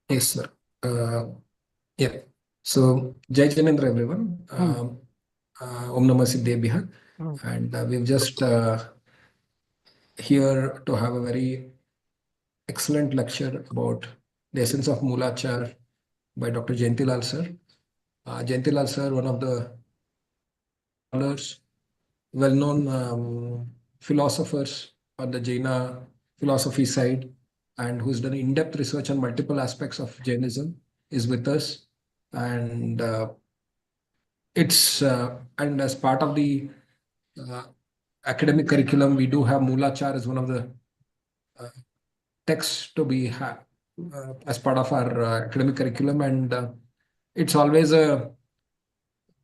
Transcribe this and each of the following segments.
Yes, sir. Yeah. So, Jai Janendra, everyone. Om Namah Siddhebhya. And we've just here to have a very excellent lecture about the essence of Mulachar by Dr. Jayanthi sir. Jayanthi sir, one of the scholars, well-known philosophers on the Jaina philosophy side, and who's done in-depth research on multiple aspects of Jainism, is with us. And and as part of the uh, academic curriculum, we do have Mulachar as one of the texts to be as part of our academic curriculum, and it's always a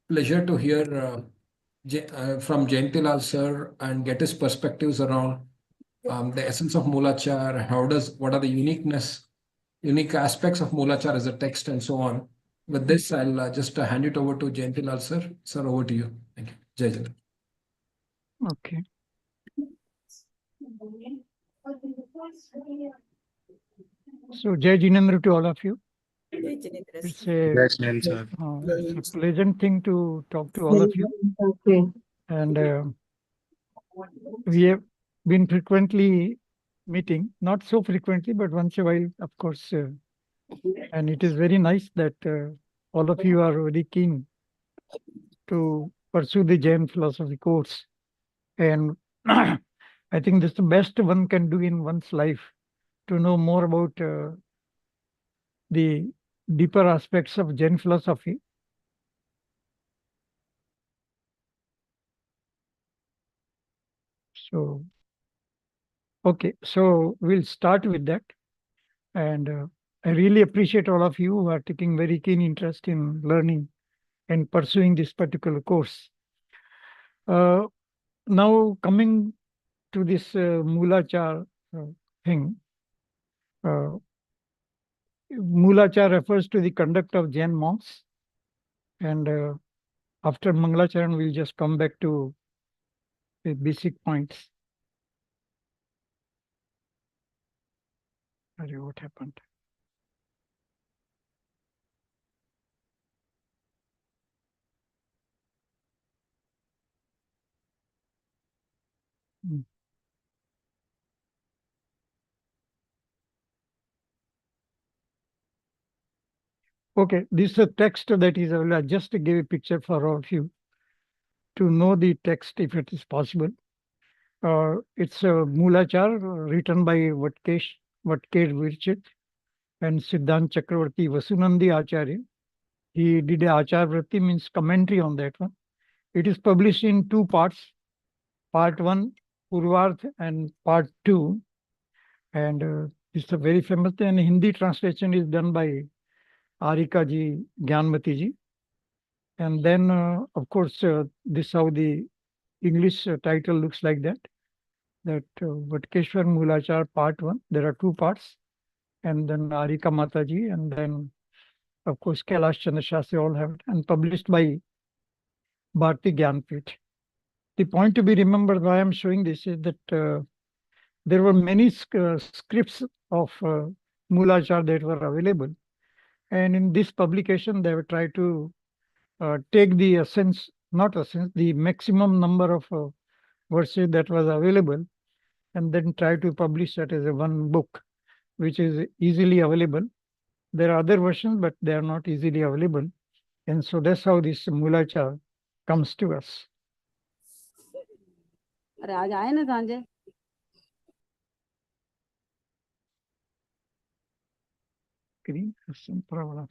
pleasure to hear from Jayantilal sir and get his perspectives around the essence of Mulachar. What are the unique aspects of Mulachar as a text, and so on. With this, I'll just hand it over to Jayantilal sir. Sir, over to you. Thank you. Jai Jain. Okay. So, Jai Jinendra to all of you. It's a pleasant thing to talk to all of you. Okay. And we have been frequently meeting, not so frequently, but once a while, of course. And it is very nice that all of you are very keen to pursue the Jain philosophy course. And I think this is the best one can do in one's life, to know more about the deeper aspects of Jain philosophy. So, okay, so we'll start with that. And I really appreciate all of you who are taking very keen interest in learning and pursuing this particular course. Now, coming to this Mulachar thing, Mulachar refers to the conduct of Jain monks. And after Mangalacharan, we'll just come back to the basic points. Sorry, what happened? Okay, this is a text that is available. I just gave a picture for all of you to know the text if it is possible. It's a Mulachar written by Vatkesh Virchit and Siddhant Chakravarti Vasunandi Acharya. He did a Acharvrati, means commentary on that one. It is published in two parts. Part 1, Purvarth, and Part 2. And it's a very famous, and Hindi translation is done by Arika ji, Gyanmati ji. And then, of course, this is how the English title looks like that. That Vatkeshwar Mulachar Part 1. There are two parts. And then Arika Mataji, and then, of course, Kailash Chandra Shastri all have it, and published by Bharti Gyanpit. The point to be remembered why I'm showing this is that there were many scripts of Mulachar that were available. And in this publication, they have tried to take the essence, not essence, the maximum number of verses that was available, and then try to publish that as a one book, which is easily available. There are other versions, but they are not easily available. And so that's how this Mulachar comes to us. Some problem.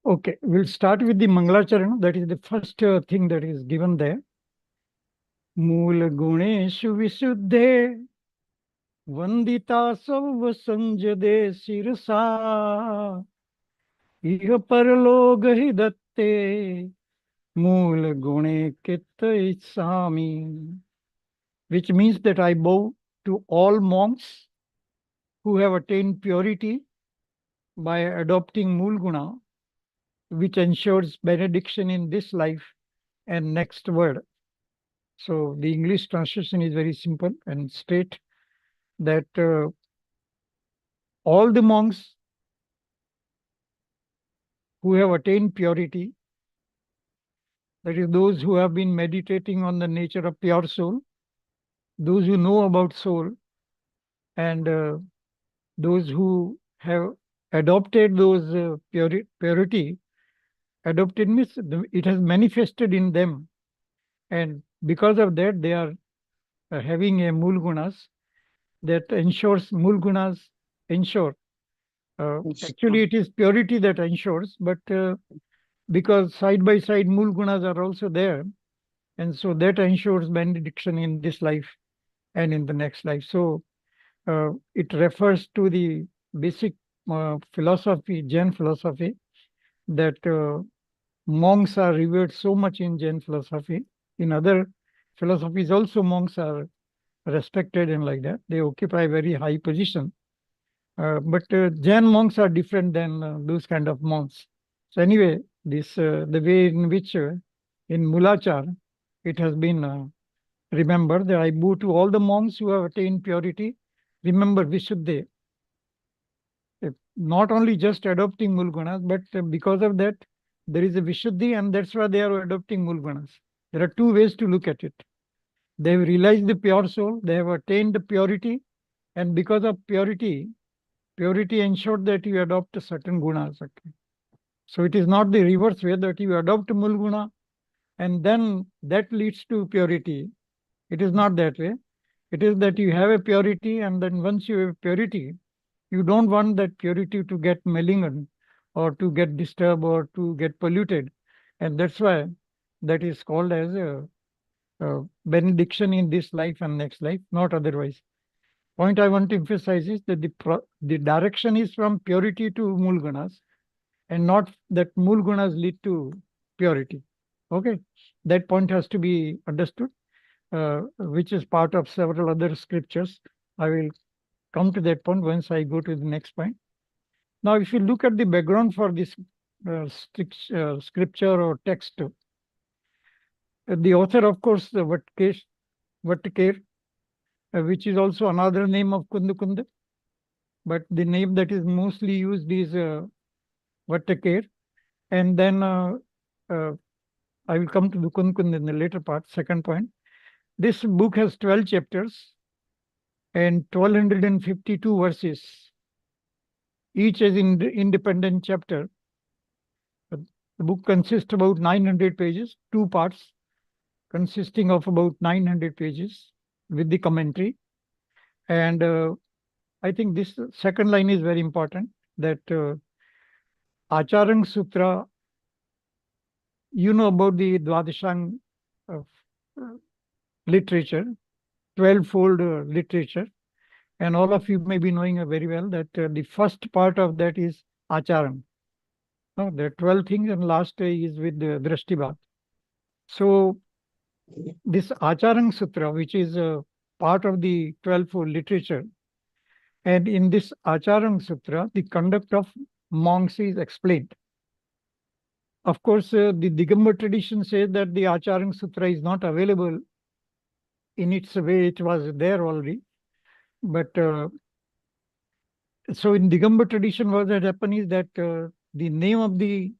Okay, we'll start with the Mangalacharan. That is the first thing that is given there. Mool Guneshu Visuddhe Vandita Sav Sanjade Sirsa Iha Parlog Hidatte Mool Gune Kitta Isami, which means that I bow to all monks who have attained purity by adopting Mool Guna, which ensures benediction in this life and next world. So the English translation is very simple and straight, that all the monks who have attained purity, that is, those who have been meditating on the nature of pure soul, those who know about soul, and those who have adopted those purity, adopted means it has manifested in them, and because of that they are having a mul gunas that ensures mul gunas ensure. Actually, it is purity that ensures, but because side by side mul gunas are also there, and so that ensures benediction in this life and in the next life. So it refers to the basic philosophy, Jain philosophy, that monks are revered so much in Jain philosophy. In other philosophies also monks are respected and like that. They occupy very high position. But Jain monks are different than those kind of monks. So anyway, this the way in which in Mulachar it has been remembered that I bow to all the monks who have attained purity. Remember Vishuddha. Not only just adopting mulgunas, but because of that, there is a Vishuddhi, and that's why they are adopting mulgunas. There are two ways to look at it. They have realized the pure soul, they have attained the purity, and because of purity, purity ensured that you adopt a certain gunas. Okay. So it is not the reverse way that you adopt mulguna and then that leads to purity. It is not that way. It is that you have a purity, and then once you have purity, you don't want that purity to get malignant or to get disturbed or to get polluted. And that's why that is called as a benediction in this life and next life, not otherwise. Point I want to emphasize is that the direction is from purity to mulgunas, and not that mulgunas lead to purity. Okay, that point has to be understood, which is part of several other scriptures. I will come to that point once I go to the next point. Now, if you look at the background for this scripture or text, the author, of course, the Vatkar, which is also another name of Kundukunda, but the name that is mostly used is Vatkar. And then I will come to the Kundukunda in the later part, second point. This book has 12 chapters and 1252 verses. Each is in independent chapter. The book consists about 900 pages, two parts consisting of about 900 pages with the commentary. And I think this second line is very important, that Acharang Sutra, you know about the Dwadashang literature, 12-fold literature. And all of you may be knowing very well that the first part of that is Acharan. No, there are 12 things, and last is with the Drashtibhat. So this Acharang Sutra, which is part of the 12-fold literature, and in this Acharang Sutra, the conduct of monks is explained. Of course, the Digambar tradition says that the Acharang Sutra is not available in its way it was there already. But so in Digambar tradition, what had happened is that the name of the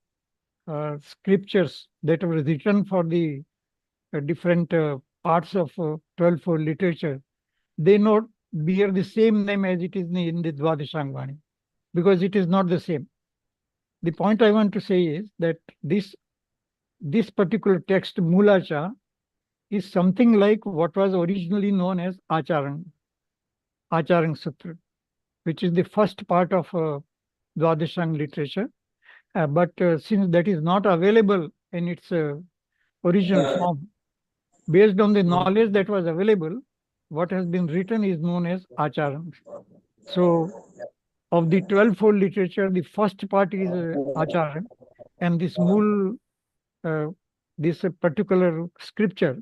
scriptures that were written for the different parts of 12-fold literature, they not bear the same name as it is in the Dwadashangvani, because it is not the same. The point I want to say is that this particular text, Mulachar, is something like what was originally known as Acharang Sutra, which is the first part of Dwadashang literature. But since that is not available in its original form, based on the knowledge that was available, what has been written is known as Acharang. So, of the 12-fold literature, the first part is Acharang, and this this particular scripture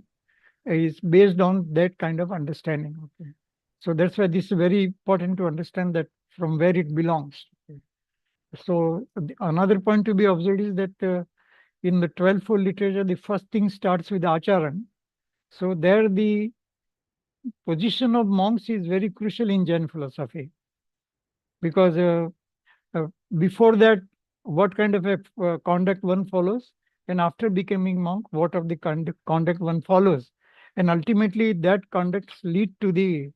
is based on that kind of understanding. Okay. So that's why this is very important to understand that from where it belongs. Okay. So another point to be observed is that in the 12-fold literature, the first thing starts with Acharan. So there the position of monks is very crucial in Jain philosophy, because uh, before that, what kind of a conduct one follows, and after becoming monk, what of the conduct one follows, and ultimately that conducts lead to the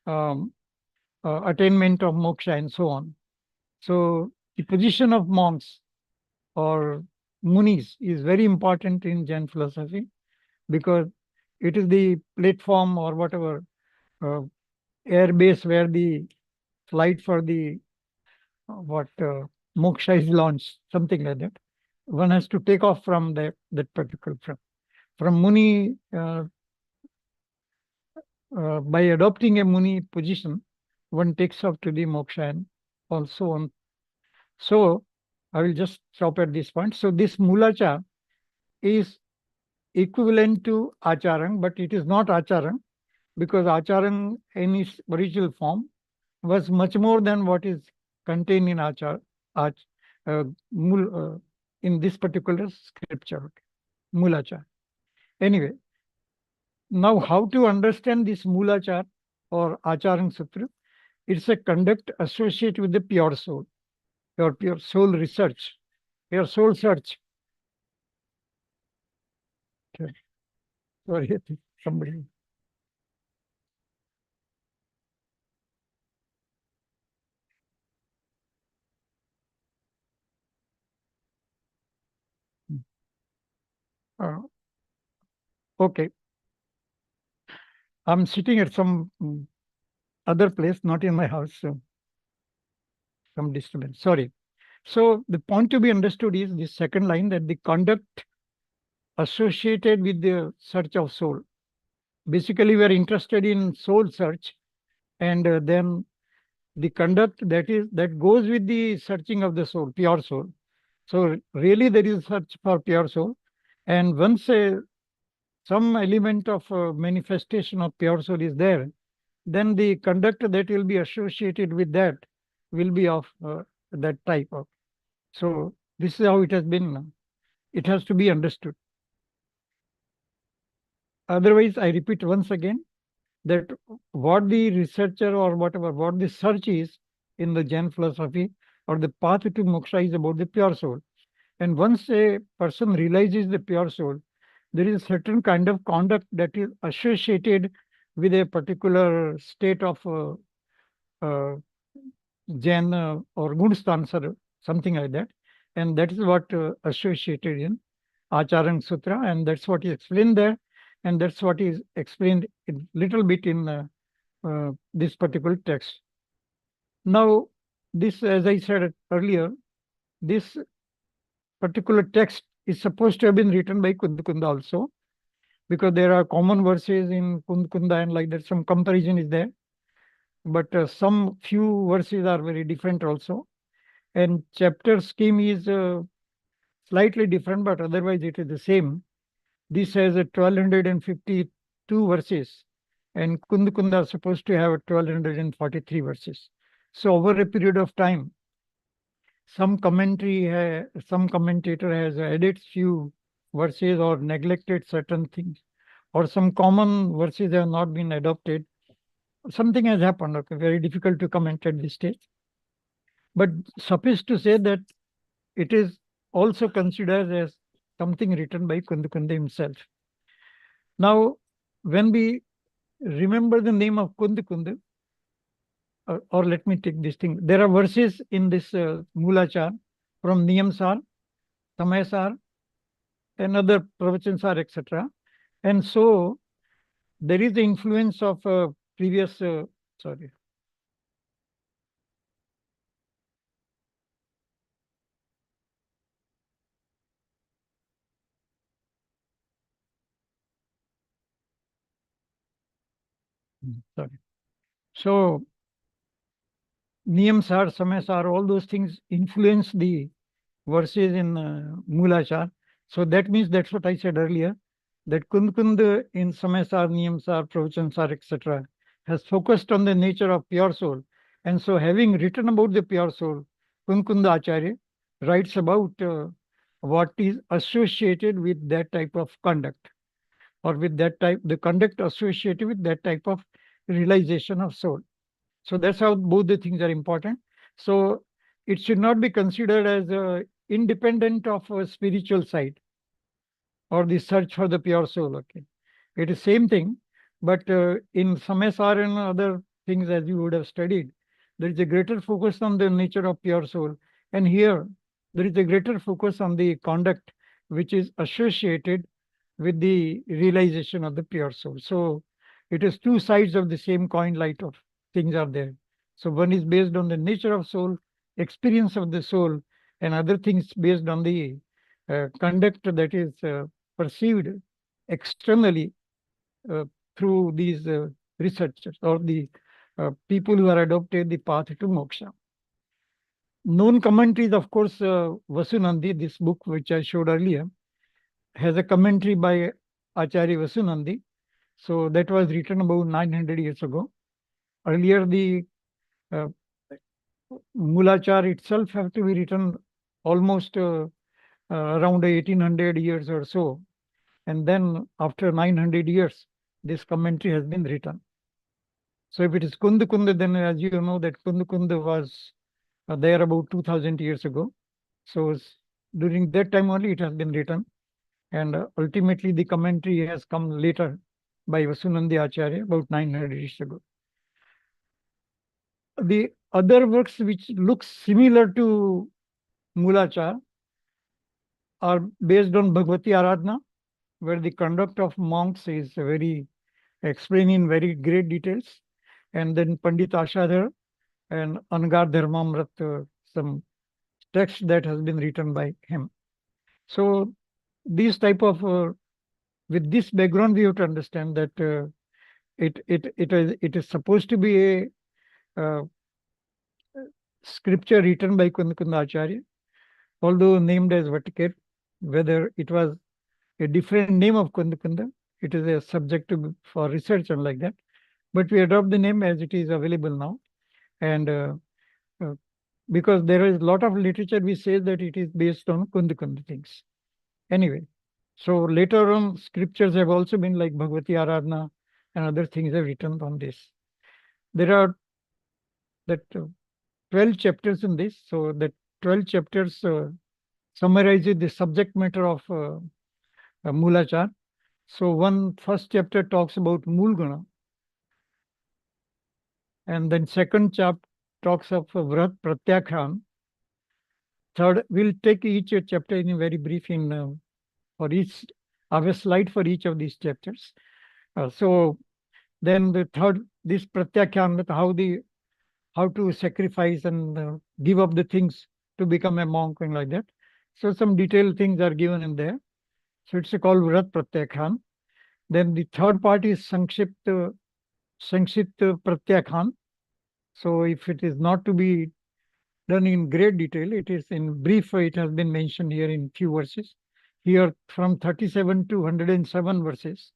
um, attainment of moksha and so on. So the position of monks or munis is very important in Jain philosophy, because it is the platform or whatever uh, air base where the flight for the what moksha is launched, something like that. One has to take off from that particular from muni. By adopting a muni position, one takes off to the moksha and also on. So I will just stop at this point. So this mulacha is equivalent to acharang, but it is not acharang, because acharang in its original form was much more than what is contained in ach, uh, mul, in this particular scripture, okay, Mulachar. Anyway, now how to understand this Mulachar or Acharang Sutra? It's a conduct associated with the pure soul, your pure soul research, your soul search. Okay. Sorry, I think somebody. Uh, okay, I'm sitting at some other place, not in my house, so some disturbance. Sorry. So the point to be understood is the second line, that the conduct associated with the search of soul. Basically, we are interested in soul search, and then the conduct that goes with the searching of the soul, pure soul. So really, there is search for pure soul, and once some element of manifestation of pure soul is there, then the conduct that will be associated with that will be of that type of. So this is how it has been. It has to be understood. Otherwise, I repeat once again that what the researcher or whatever, what the search is in the Jain philosophy or the path to moksha is about the pure soul. And once a person realizes the pure soul, there is a certain kind of conduct that is associated with a particular state of uh, Jain or Gunstans or something like that. And that is what associated in Acharang Sutra, and that's what is explained there. And that's what is explained a little bit in this particular text. Now, this, as I said earlier, this particular text is supposed to have been written by Kunda also, because there are common verses in Kunda and like that, some comparison is there. But some few verses are very different also. And chapter scheme is slightly different, but otherwise it is the same. This has a 1252 verses, and Kunda are supposed to have 1243 verses. So over a period of time, some some commentator has added few verses or neglected certain things, or some common verses have not been adopted. Something has happened. Okay, very difficult to comment at this stage. But suffice to say that it is also considered as something written by Kunda himself. Now, when we remember the name of Kunda, or let me take this thing. There are verses in this Mulachar from Niyamsar, Samayasar, and other Pravachensar, etc. And so there is the influence of previous, sorry. Sorry. So Niyamsar, Samayasar, all those things influence the verses in Mulachar. So that means that's what I said earlier, that Kund in Samayasar, Niyamsar, Pravachansar, etc. has focused on the nature of pure soul. And so having written about the pure soul, Kunkunda Acharya writes about what is associated with that type of conduct, or with that type, the conduct associated with that type of realization of soul. So that's how both the things are important. So it should not be considered as independent of a spiritual side or the search for the pure soul. Okay, it is same thing, but in Samesar and other things, as you would have studied, there is a greater focus on the nature of pure soul, and here there is a greater focus on the conduct which is associated with the realization of the pure soul. So it is two sides of the same coin. Light of things are there. So one is based on the nature of soul, experience of the soul, and other things based on the conduct that is perceived externally uh, through these researchers or the people who are adopted the path to moksha. Known commentaries, of course, Vasunandi, this book which I showed earlier, has a commentary by Acharya Vasunandi. So that was written about 900 years ago. Earlier, the uh, Mulachar itself have to be written almost around 1800 years or so. And then after 900 years, this commentary has been written. So if it is Kunda, then as you know that Kunda was there about 2000 years ago. So during that time only it has been written. And ultimately the commentary has come later by Vasunandi Acharya about 900 years ago. The other works which look similar to Mulachar are based on Bhagavati Aradhana, where the conduct of monks is very explained in very great details. And then Pandit Ashadhar and Angar Dharmamrat, some text that has been written by him. So these type of, with this background, we have to understand that it is supposed to be a scripture written by Kunda Acharya, although named as Vatikar. Whether it was a different name of Kunda, it is a subject for research and like that. But we adopt the name as it is available now. And because there is a lot of literature which says that it is based on Kunda things. Anyway, so later on, scriptures have also been like Bhagavati Aradhana and other things have written on this. There are that 12 chapters in this. So the 12 chapters summarizes the subject matter of Mulachar. So one first chapter talks about Mulguna, and then second chapter talks of Vrat Pratyakhan. Third, we'll take each chapter in a very brief in for each. I have a slide for each of these chapters. So then the third, this Pratyakhan, how to sacrifice and give up the things to become a monk and like that. So some detailed things are given in there. So it's called Vrat Pratyakhan. Then the third part is Sankshipt Pratyakhan. So if it is not to be done in great detail, it is in brief, it has been mentioned here in few verses. Here from 37 to 107 verses.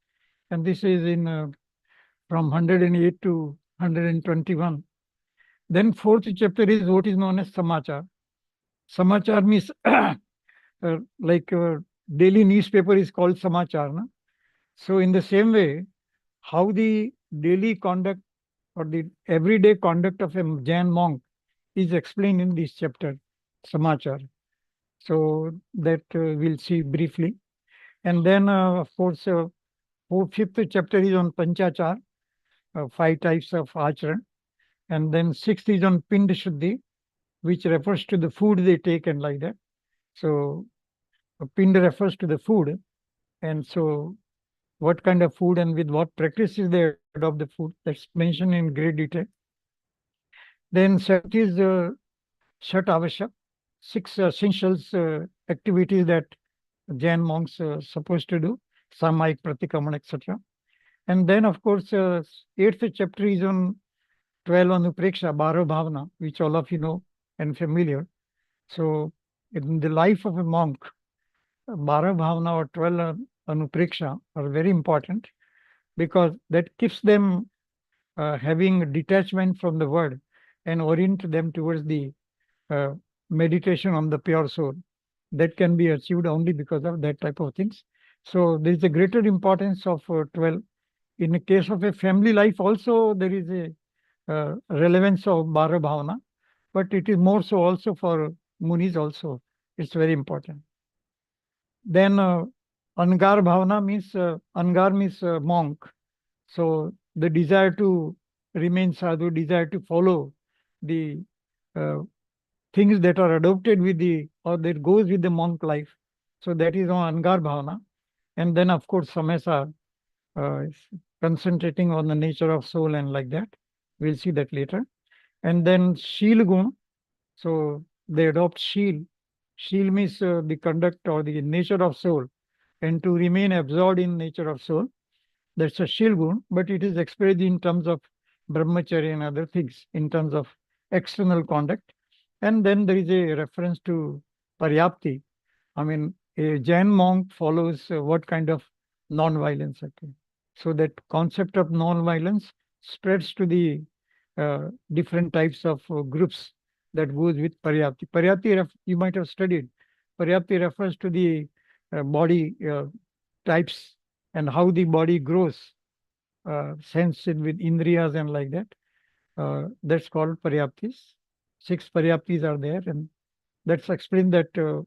And this is in from 108 to 121. Then fourth chapter is what is known as Samachar. Samachar means like daily newspaper is called Samachar. Na? So in the same way, how the daily conduct or the everyday conduct of a Jain monk is explained in this chapter, Samachar. So that we'll see briefly. And then, of course, fifth chapter is on Panchachar, 5 types of acharan. And then sixth is on Pind Shuddhi, which refers to the food they take and like that. So Pind refers to the food. And so what kind of food and with what practices they adopt the food, that's mentioned in great detail. Then seventh is Shat Avashak, 6 essentials activities that Jain monks supposed to do, Samayik, Pratikraman, etc. And then, of course, 8th chapter is on 12 on Upreksha, Bharo Bhavana, which all of you know and familiar. So in the life of a monk, Bharo Bhavana or 12 on Upreksha are very important because that keeps them having detachment from the world and orient them towards the meditation on the pure soul. That can be achieved only because of that type of things. So there is a greater importance of 12. In the case of a family life also, there is a relevance of Bara Bhavana, but it is more so also for Munis also. It's very important. Then Angar Bhavana means, Angar means monk. So the desire to remain sadhu, desire to follow the uh, things that are adopted with the, or that goes with the monk life. So that is on Angar Bhavana. And then of course Samasa, concentrating on the nature of soul and like that. We'll see that later. And then Shil Gun. So they adopt Shil. Shil means the conduct or the nature of soul, and to remain absorbed in nature of soul. That's a Shil Gun, but it is expressed in terms of brahmacharya and other things, in terms of external conduct. And then there is a reference to Paryapti. I mean, a Jain monk follows what kind of non-violence? Okay. So that concept of non-violence spreads to the different types of groups that goes with Paryapti. Paryapti, you might have studied. Paryapti refers to the body types and how the body grows, sensed with indriyas and like that. That's called Paryaptis. 6 Paryaptis are there, and that's explained that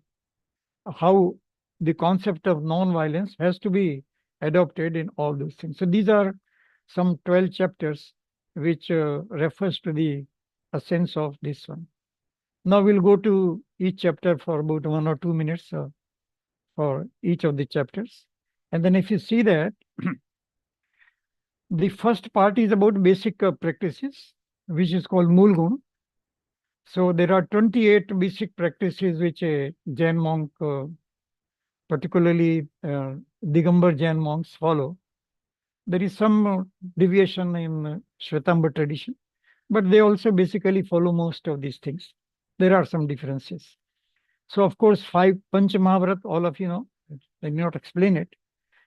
how the concept of non-violence has to be adopted in all those things. So these are some 12 chapters which refers to the essence of this one. Now we'll go to each chapter for about 1 or 2 minutes for each of the chapters. And then if you see that, the first part is about basic practices, which is called Mulgun. So there are 28 basic practices which a Jain monk, particularly Digambar Jain monks, follow. There is some deviation in Shvetambara tradition, but they also basically follow most of these things. There are some differences. So of course, 5 Panch Mahabharat, all of you know, let me not explain it.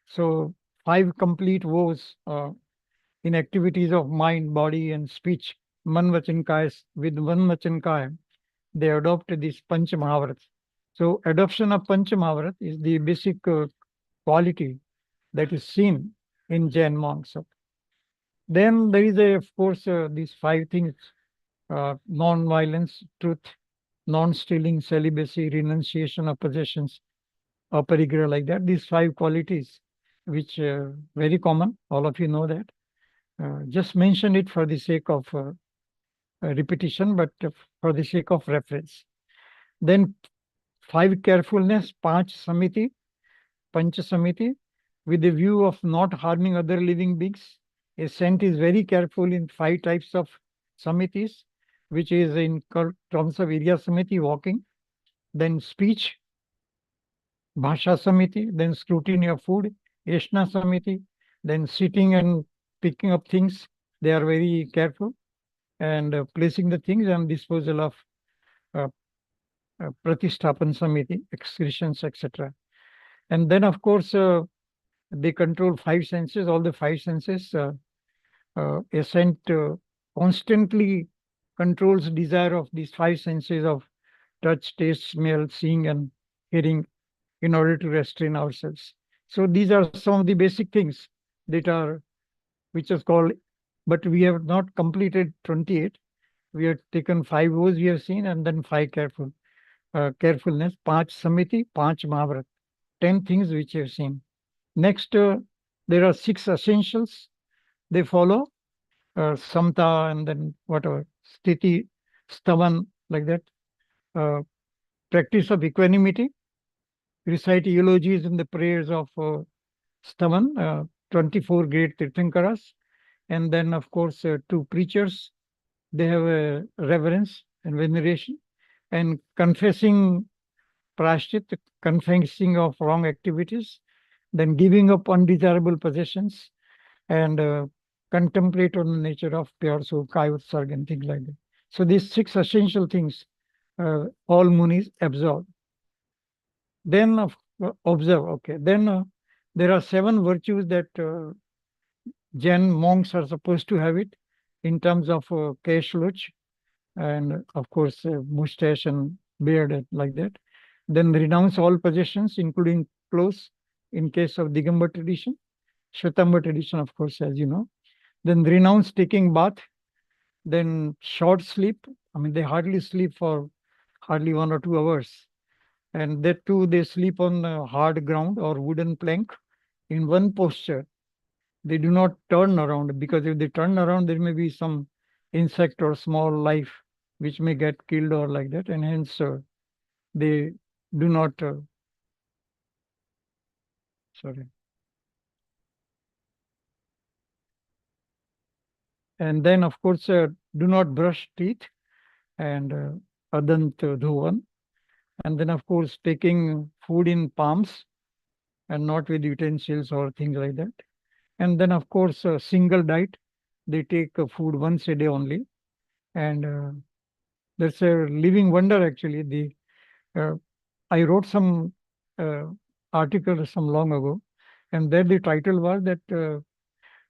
So 5 complete vows in activities of mind, body, and speech, Man Vachan Kaya, with Van Vachan Kaya, they adopt this Panch Mahabharat. So adoption of Panch Mahabharat is the basic quality that is seen in Jain monks. Then there is, of course, these 5 things: non-violence, truth, non-stealing, celibacy, renunciation of possessions, aparigraha, like that. These 5 qualities, which very common, all of you know that. Just mention it for the sake of repetition, but for the sake of reference. Then 5 carefulness, Panch Samiti, Pancha Samiti, with the view of not harming other living beings. A saint is very careful in 5 types of samitis, which is in terms of Irya Samiti, walking, then speech, Bhasha Samiti, then scrutiny of food, Yashna Samiti, then sitting and picking up things. They are very careful, and placing the things and disposal of uh, Pratishtapan Samiti, excretions, etc. And then, of course, they control 5 senses, all the 5 senses. A saint constantly controls desire of these 5 senses of touch, taste, smell, seeing, and hearing in order to restrain ourselves. So these are some of the basic things that are, which is called, but we have not completed 28. We have taken 5 O's we have seen, and then 5 carefulness, Panch Samiti, Panch Mahabharat, 10 things which we have seen. Next, there are 6 essentials. They follow Samta, and then whatever, Sthiti, Stavan, like that. Practice of equanimity, recite eulogies in the prayers of Stavan, 24 great Tirthankaras. And then, of course, 2 preachers, they have a reverence and veneration. And confessing prashchit, confessing of wrong activities, then giving up undesirable possessions, and contemplate on the nature of pure soul, kaya utsarg, and things like that. So these 6 essential things, all munis absorb. Then observe, okay. Then there are 7 virtues that Jain monks are supposed to have it in terms of keshluch, and of course mustache and beard and like that. Then renounce all possessions, including clothes, in case of Digambar tradition. Shvetamba tradition, of course, as you know. Then renounce taking bath. Then short sleep. I mean, they hardly sleep for hardly 1 or 2 hours. And that too, they sleep on hard ground or wooden plank in one posture. They do not turn around, because if they turn around, there may be some insect or small life which may get killed or like that. And hence, they do not, sorry. And then, of course, do not brush teeth and adant dhuvan. And then, of course, taking food in palms and not with utensils or things like that. And then, of course, single diet. They take food once a day only. And that's a living wonder, actually. I wrote some uh, article some long ago, and there the title was that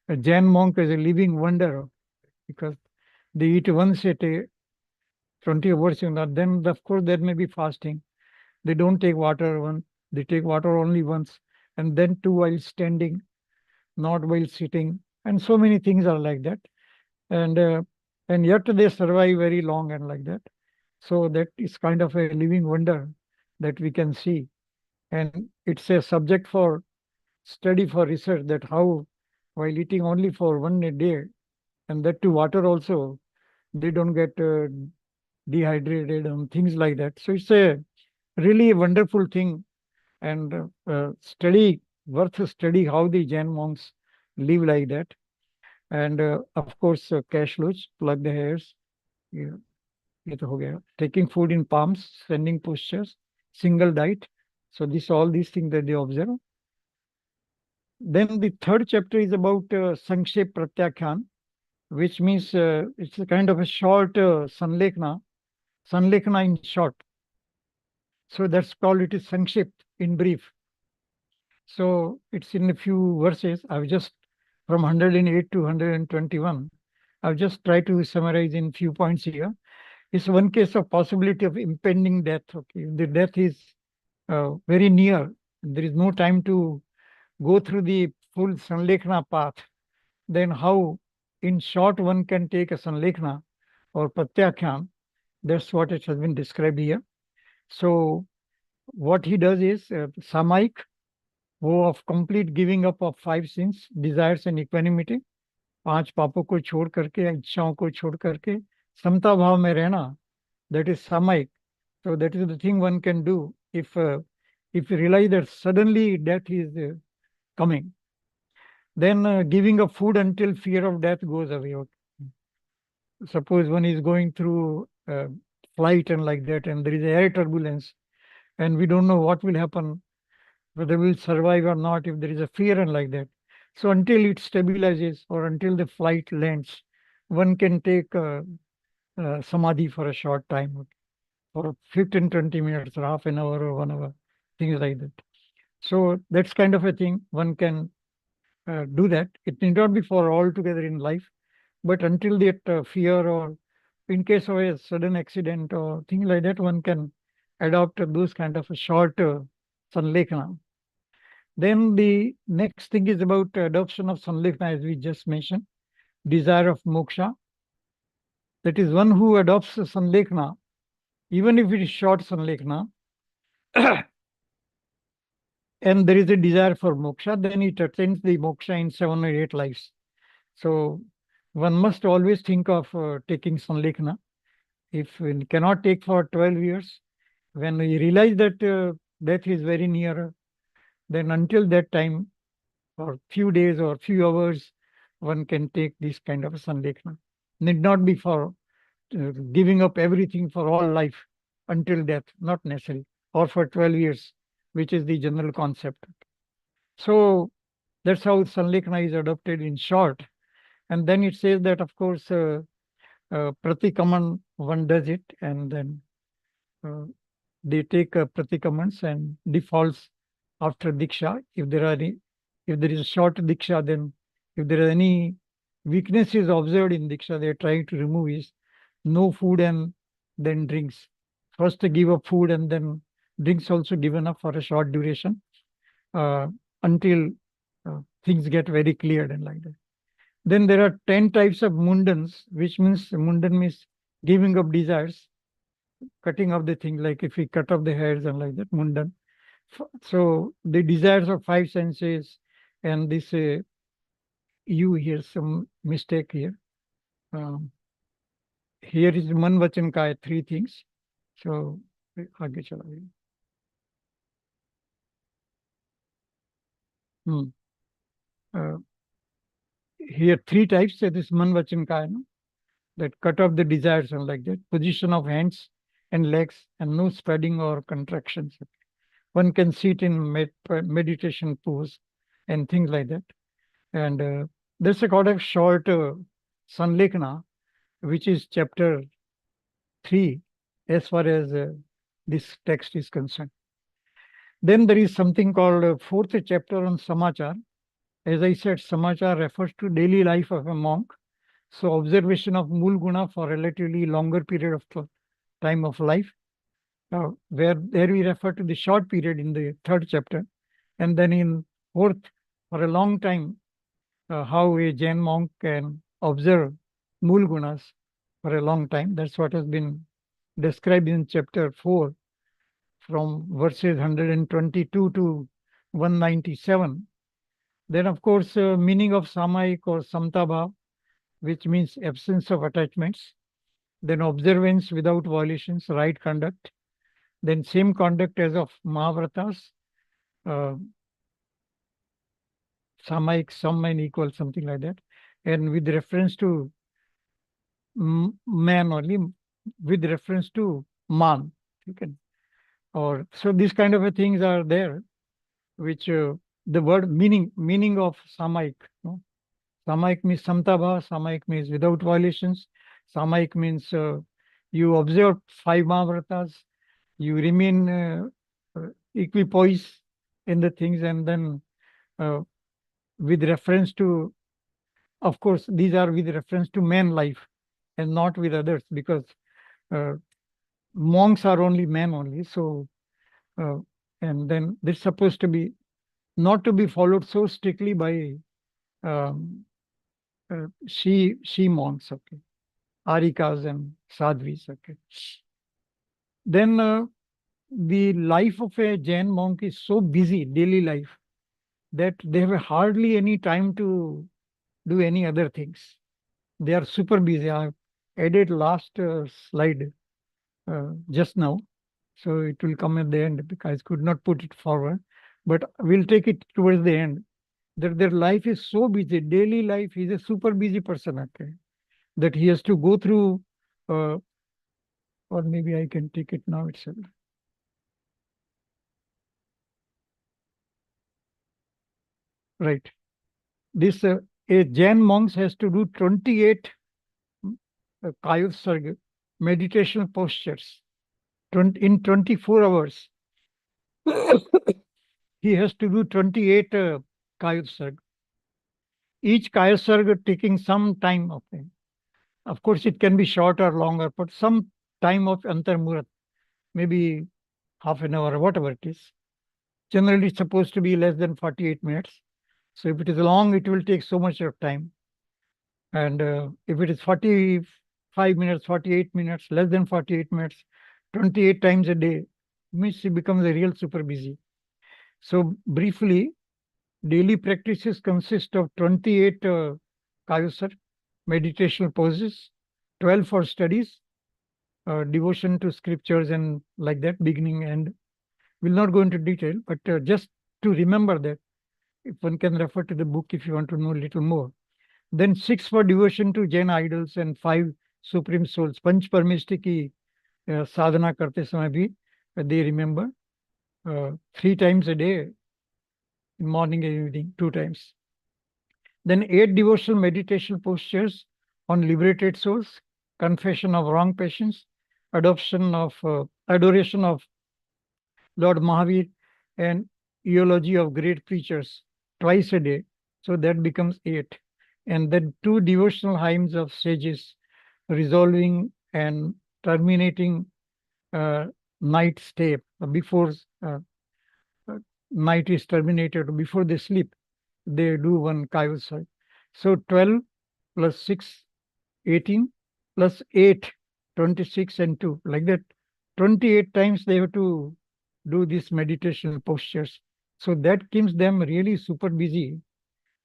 a Jain monk is a living wonder, because they eat once a day, 20 hours in that. Then, of course, there may be fasting. They don't take water they take water only once, and then too while standing, not while sitting, and so many things are like that. And and yet they survive very long and like that. So that is kind of a living wonder that we can see, and it's a subject for study, for research, that how while eating only for one a day, and that to water also, they don't get dehydrated and things like that. So it's a really wonderful thing, and study, worth study how the Jain monks live like that. And of course, cash loach, plug the hairs. Yeah, ये तो हो गया. Taking food in palms, standing postures, single diet. So this all these things that they observe. Then the third chapter is about Sankshep Pratyakhan, which means it's a kind of a short Sanlekhna in short. So that's called it is Sankship in brief. So it's in a few verses. I've just from 108 to 121. I've just tried to summarize in few points here. It's one case of possibility of impending death. Okay, if the death is very near, there is no time to go through the full Sanlekhna path, then how in short one can take a Sanlekhna or Pratyakhan. That's what it has been described here. So what he does is Samaik, वो of complete giving up of 5 sins, desires and equanimity, 5 पापों को छोड़ करके, इच्छाओं को छोड़ करके समता भाव में रहना, that is Samaik. So that is the thing one can do if you realize that suddenly death is coming. Then giving up food until fear of death goes away. Okay. Suppose one is going through flight and like that, and there is air turbulence, and we don't know what will happen, whether we'll survive or not, if there is a fear and like that. So until it stabilizes or until the flight lands, one can take samadhi for a short time, okay, for 15, 20 minutes or half an hour or 1 hour, things like that. So that's kind of a thing one can do that. It need not be for all together in life, but until that fear, or in case of a sudden accident or things like that, one can adopt those kind of a short sanlekhana. Then the next thing is about adoption of sanlekhana, as we just mentioned, desire of moksha. That is one who adopts sanlekhana, even if it is short sanlekhana, and there is a desire for moksha, then it attains the moksha in 7 or 8 lives. So one must always think of taking sanlekhana. If we cannot take for 12 years, when we realize that death is very near, then until that time, for few days or few hours, one can take this kind of a sanlekhana. Need not be for giving up everything for all life until death, not necessary, or for 12 years, which is the general concept. So that's how sanlekhana is adopted in short. And then it says that, of course, pratikaman, one does it, and then they take pratikamans and defaults after diksha. If there is a short diksha, then if there are any weaknesses observed in diksha, they are trying to remove is no food and then drinks. first they give up food and then drinks also given up for a short duration until things get very cleared and like that. Then there are 10 types of mundans, which means mundan means giving up desires, cutting off the thing, like if we cut off the hairs and like that, mundan. So the desires of five senses and this, you here, some mistake here. Here is man, vachan, kaya, three things. So, आगे चला गया. Here three types, that is man, vachan, kaya, no? That cut off the desires and like that. Position of hands and legs and no spreading or contractions. One can sit in meditation pose and things like that. And there's a kind of short Sanlekhana, which is chapter 3, as far as this text is concerned. Then there is something called fourth chapter on Samachar. As I said, Samachar refers to daily life of a monk. So observation of Mool Guna for a relatively longer period of time of life. Where there we refer to the short period in the third chapter. And then in fourth, for a long time, how a Jain monk can observe Mool Gunas for a long time. That's what has been described in chapter 4 from verses 122 to 197. Then, of course, meaning of Samayik or Samtabha, which means absence of attachments. Then observance without violations, right conduct. Then same conduct as of Mahavratas, Samayik, some and equal, something like that. And with reference to man only, with reference to man. Okay. Or so these kind of things are there, which the word meaning of Samayik. No? Samayik means Samtabha, Samayik means without violations. Samayik means you observe 5 Mahavratas, you remain equipoise in the things, and then with reference to, of course, these are with reference to man life and not with others, because monks are only men only. So, and then they're supposed to be not to be followed so strictly by she monks, okay, arikas and sadhvis, okay. Then the life of a Jain monk is so busy, daily life, that they have hardly any time to do any other things. They are super busy. I've added last slide just now, so it will come at the end because I could not put it forward, but we'll take it towards the end. That their life is so busy, daily life. He's a super busy person, okay, that he has to go through, or maybe I can take it now itself. Right. This a Jain monk has to do 28 Kayutsarga meditation postures in 24 hours. He has to do 28 Kayutsarga. Each Kayutsarga taking some time of it. Of course, it can be short or longer, but some time of Antarmurat, maybe half an hour or whatever it is. Generally, it's supposed to be less than 48 minutes. So if it is long, it will take so much of time. And if it is 45 minutes, 48 minutes, less than 48 minutes, 28 times a day, means he becomes a real super busy. So briefly, daily practices consist of 28 Kayusar, meditational poses, 12 for studies, devotion to scriptures and like that, beginning and we'll not go into detail, but just to remember that, if one can refer to the book if you want to know a little more. Then 6 for devotion to Jain idols and 5 supreme souls. Panch Parmeshti ki sadhana karte samay bhi they remember 3 times a day, in morning and evening, 2 times. Then 8 devotional meditation postures on liberated souls, confession of wrong passions, adoration of Lord Mahavir, and eulogy of great preachers twice a day. So that becomes 8. And then 2 devotional hymns of sages, resolving and terminating night stay, before night is terminated, before they sleep, they do one Kaivalsa. So 12 plus 6, 18, plus 8, 26, and 2. Like that, 28 times they have to do these meditation postures. So that keeps them really super busy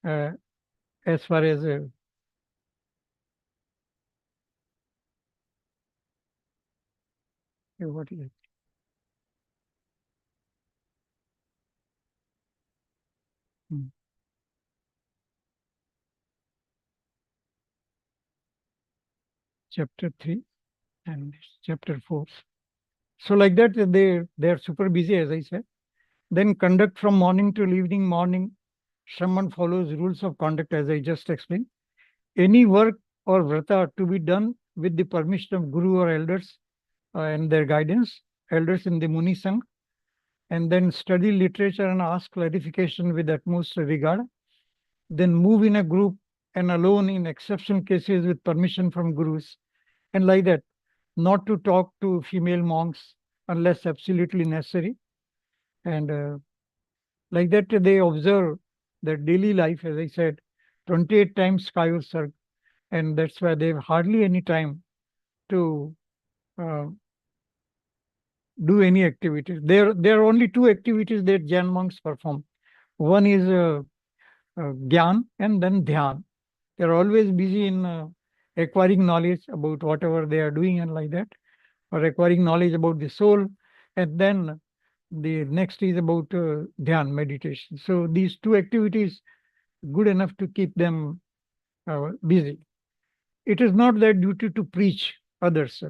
uh, as far as what is it? Hmm. Chapter 3 and chapter 4. So like that, they are super busy, as I said. Then conduct from morning till evening. Morning, someone follows rules of conduct, as I just explained. Any work or vrata to be done with the permission of guru or elders and their guidance, elders in the Muni Sangh, and then study literature and ask clarification with utmost regard. Then move in a group and alone in exceptional cases with permission from gurus, and like that, not to talk to female monks unless absolutely necessary. And like that, they observe their daily life, as I said, 28 times Kayur, and that's why they have hardly any time to uh, do any activities. There are only two activities that Jain monks perform. One is Gyan and then Dhyan. They're always busy in acquiring knowledge about whatever they are doing and like that, or acquiring knowledge about the soul. And then the next is about Dhyan, meditation. So these two activities good enough to keep them busy. It is not their duty to preach others.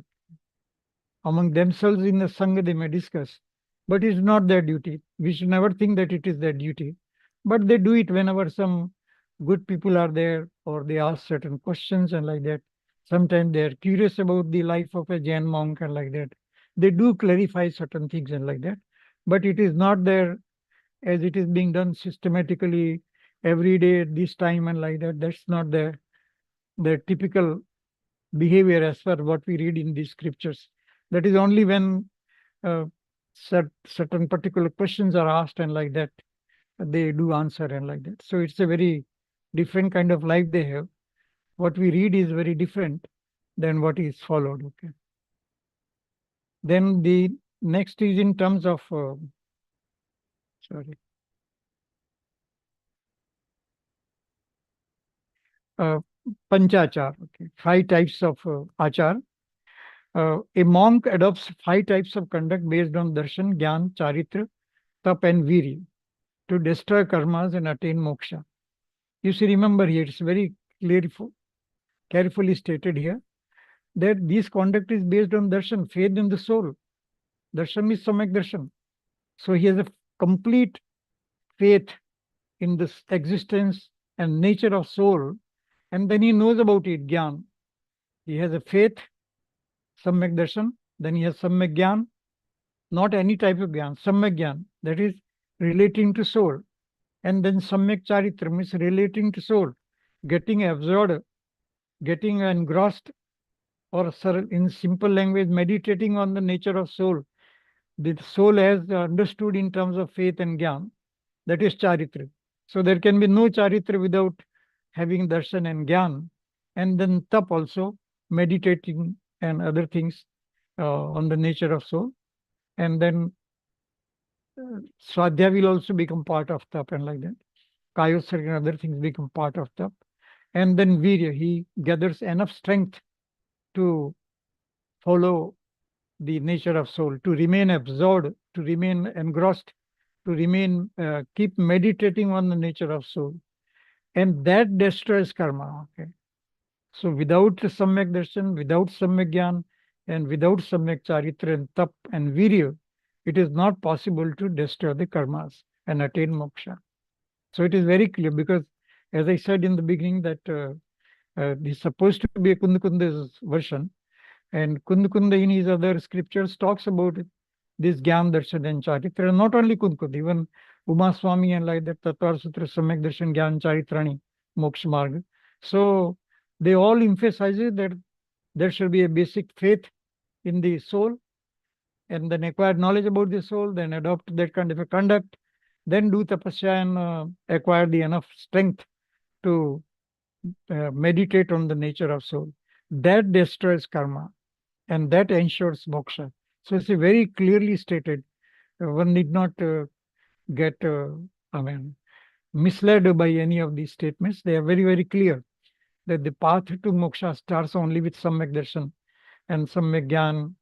Among themselves in the Sangha, they may discuss, but it's not their duty. We should never think that it is their duty. But they do it whenever some good people are there or they ask certain questions and like that. Sometimes they are curious about the life of a Jain monk and like that. They do clarify certain things and like that. But it is not there as it is being done systematically every day at this time and like that. That's not the typical behavior as per what we read in these scriptures. That is only when uh, certain particular questions are asked and like that, they do answer and like that. So it's a very different kind of life they have. What we read is very different than what is followed. Okay. Then the next is in terms of, sorry, uh, Panchachar. Okay. 5 types of achar. A monk adopts 5 types of conduct based on darshan, gyan, charitra, tap, and viri to destroy karmas and attain moksha. You see, remember here, it's very carefully stated here that this conduct is based on darshan, faith in the soul. Darshan is samak darshan. So he has a complete faith in this existence and nature of soul, and then he knows about it, gyan. He has a faith, samak darshan, then he has samak gyan, not any type of gyan, samak gyan, that is relating to soul. And then samyak charitra means relating to soul, getting absorbed, getting engrossed, or in simple language, meditating on the nature of soul. The soul has understood in terms of faith and gyan. That is charitra. So there can be no charitra without having darshan and gyan. And then tap also, meditating and other things on the nature of soul. And then Swadhyaya will also become part of tap and like that. Kayosar and other things become part of tap. And then virya, he gathers enough strength to follow the nature of soul, to remain absorbed, to remain engrossed, to remain, keep meditating on the nature of soul. And that destroys karma. Okay. So without samyak darshan, without samyak gyan, and without samyak charitra and tap and virya, it is not possible to destroy the karmas and attain moksha. So it is very clear because, as I said in the beginning, that this is supposed to be a Kundakunda's version, and Kundakunda in his other scriptures talks about this Gyan Darshan and Charitra. Not only Kundakunda, even Uma Swami and like that, Tatvar Sutra, Samyak Darshan, Gyan Charitrani, Moksha Marga. So they all emphasize that there should be a basic faith in the soul, and then acquire knowledge about the soul, then adopt that kind of a conduct, then do tapasya and acquire the enough strength to meditate on the nature of soul. That destroys karma and that ensures moksha. So it's a very clearly stated. One need not get, I mean, misled by any of these statements. They are very, very clear that the path to moksha starts only with samyak darshan and samyak gyan,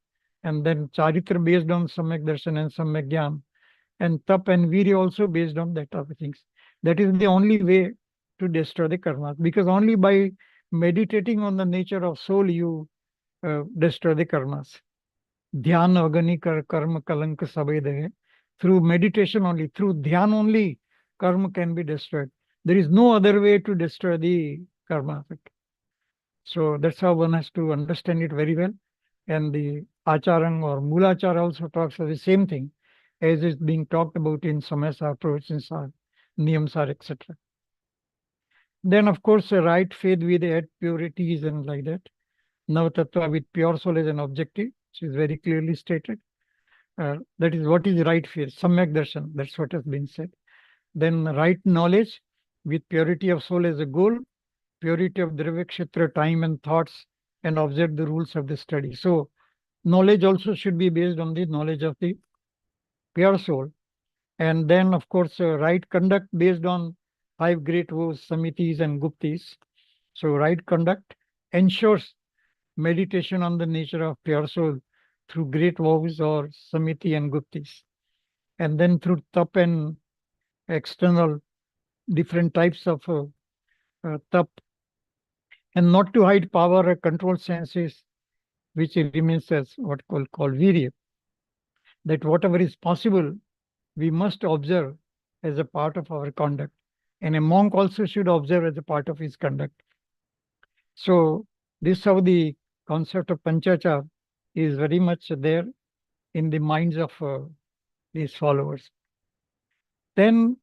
and then charitra based on samyak darshan and samyak gyan, and tap and virya also based on that type of things. That is the only way to destroy the karma, because only by meditating on the nature of soul you destroy the karmas. Dhyan agani karma kalanka sabedhe. Through meditation only, through dhyan only, karma can be destroyed. There is no other way to destroy the karma. So that's how one has to understand it very well. And the Acharang or Mulachar also talks of the same thing as is being talked about in Samasa, Pravachansa, Niyamsar, etc. Then, of course, a right faith with eight purities and like that. Navatattva with pure soul as an objective, which is very clearly stated. That is what is right faith, Samyak Darshan, that's what has been said. Then right knowledge with purity of soul as a goal, purity of Dravya Kshetra, time and thoughts, and observe the rules of the study. So knowledge also should be based on the knowledge of the pure soul. And then, of course, right conduct based on 5 great vows, samitis and guptis. So right conduct ensures meditation on the nature of pure soul through great vows or samiti and guptis. And then through tap and external different types of tap, and not to hide power or control senses, which remains as what called virya. That whatever is possible, we must observe as a part of our conduct. And a monk also should observe as a part of his conduct. So this is how the concept of panchachar is very much there in the minds of these followers. Then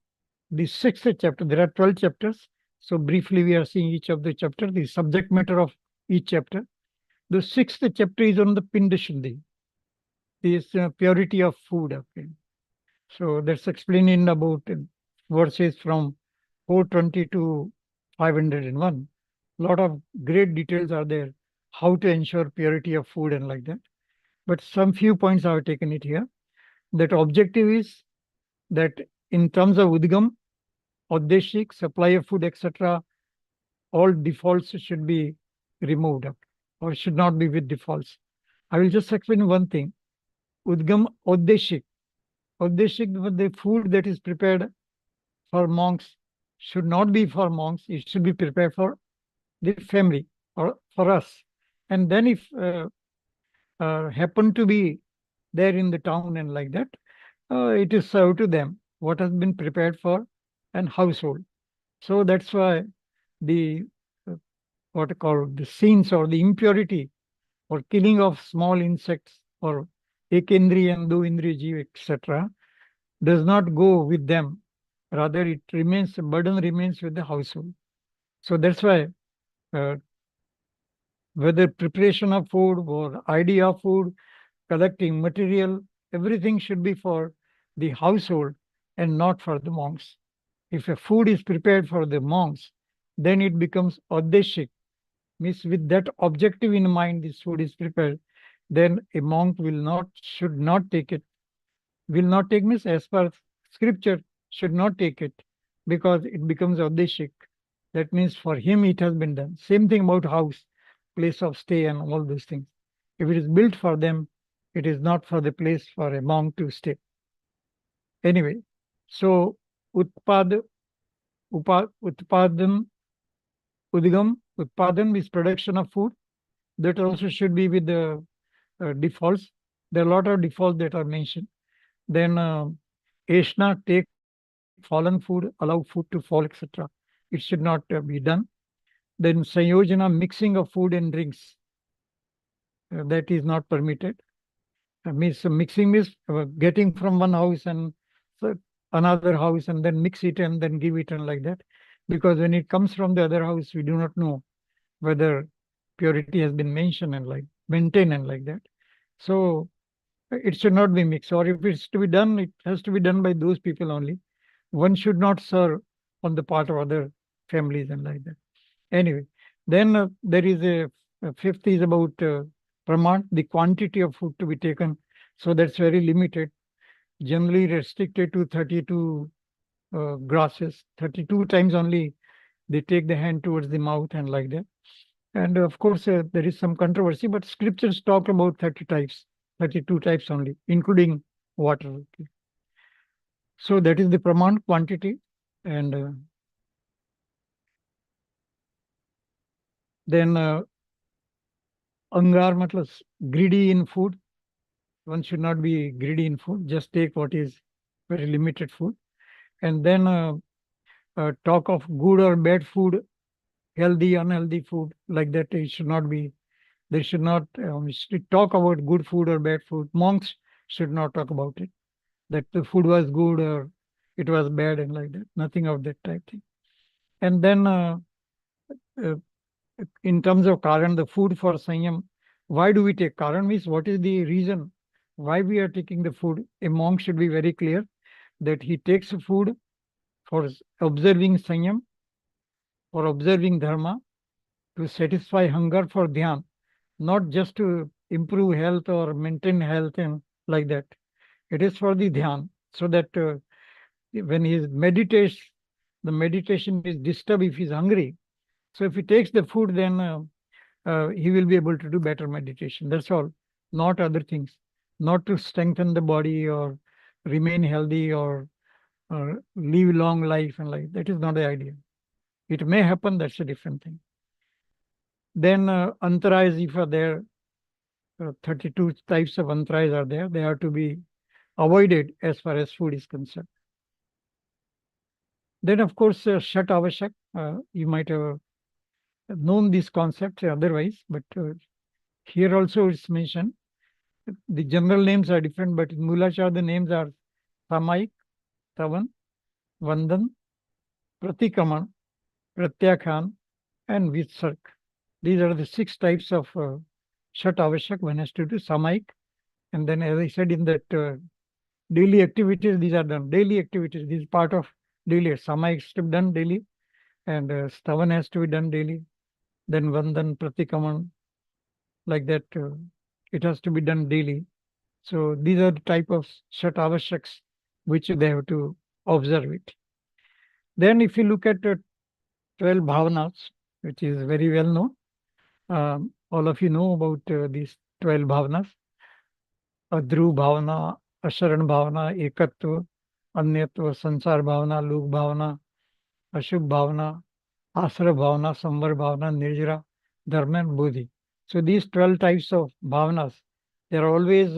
the 6th chapter, there are 12 chapters. So briefly we are seeing each of the chapter, the subject matter of each chapter. The 6th chapter is on the Pinda Shuddhi, this purity of food. Okay. So that's explained in about verses from 420 to 501. A lot of great details are there, how to ensure purity of food and like that. But some few points I have taken it here. That objective is that in terms of udgam, Uddeshik, supply of food, etc., all defaults should be removed or should not be with defaults. I will just explain one thing. Udgam Uddeshik. Uddeshik, the food that is prepared for monks should not be for monks. It should be prepared for the family or for us. And then if happen to be there in the town and like that, it is served to them what has been prepared for an household. So that's why the what are called the sins or the impurity or killing of small insects or ekindri and do indri jeev, etc., does not go with them. Rather, it remains, burden remains with the household. So that's why whether preparation of food or idea of food, collecting material, everything should be for the household and not for the monks. If a food is prepared for the monks, then it becomes Uddeshik, means with that objective in mind, this food is prepared, then a monk should not take it. Will not take means as per scripture, should not take it because it becomes Uddeshik. That means for him it has been done. Same thing about house, place of stay and all those things. If it is built for them, it is not for the place for a monk to stay. Anyway, so utpadan, udgam, utpadan is production of food. That also should be with the defaults. There are a lot of defaults that are mentioned. Then Ashna, take fallen food, allow food to fall, etc. It should not be done. Then Sayojana, mixing of food and drinks, that is not permitted. Means mixing means getting from one house and another house and then mix it and then give it and like that. Because when it comes from the other house, we do not know whether purity has been mentioned and like maintained and like that. So It should not be mixed, or if it's to be done, it has to be done by those people only. One should not serve on the part of other families and like that. Anyway, then there is a fifth is about praman, the quantity of food to be taken. So that's very limited, generally restricted to 32 grasses. 32 times only they take the hand towards the mouth and like that. And of course, there is some controversy, but scriptures talk about 30 types, 32 types only, including water. Okay. So that is the praman quantity. And then angar, matlab greedy in food. One should not be greedy in food. Just take what is very limited food. And then talk of good or bad food, healthy, unhealthy food, like that. It should not be. They should not talk about good food or bad food. Monks should not talk about it. That the food was good or it was bad and like that. Nothing of that type thing. And then uh, in terms of karan, the food for sanyam, why do we take karan means what is the reason why we are taking the food? A monk should be very clear that he takes food for observing sanyam, for observing dharma, to satisfy hunger for dhyan, not just to improve health or maintain health and like that. It is for the dhyan, so that when he meditates, the meditation is disturbed if he's hungry. So if he takes the food, then he will be able to do better meditation. That's all, not other things. Not to strengthen the body or remain healthy or live long life and like that is not the idea. It may happen, that's a different thing. Then antaras, if are there, 32 types of antaras are there. They are to be avoided as far as food is concerned. Then, of course, shat avashak. You might have known this concept otherwise, but here also it's mentioned. The general names are different, but in Mulachar the names are Samaik, Tavan, Vandan, Pratikraman, Pratyakhan, and Vitsark. These are the 6 types of Shat Avashak one has to do, Samaik. And then, as I said, in that daily activities, these are done. Daily activities, this is part of daily. Samaik is to be done daily, and Stavan has to be done daily. Then Vandan, Pratikaman, like that, it has to be done daily. So these are the type of Shat Avashaks which they have to observe it. Then if you look at 12 bhavanas, which is very well known, all of you know about these 12 bhavanas. अध्रुव भावना, अशरण भावना, एकत्व, अन्यत्व, संसार भावना, लोक भावना, अशुभ भावना, आश्रय भावना, संवर भावना, निर्जरा, धर्म and bodhi. So these 12 types of bhavanas, they are always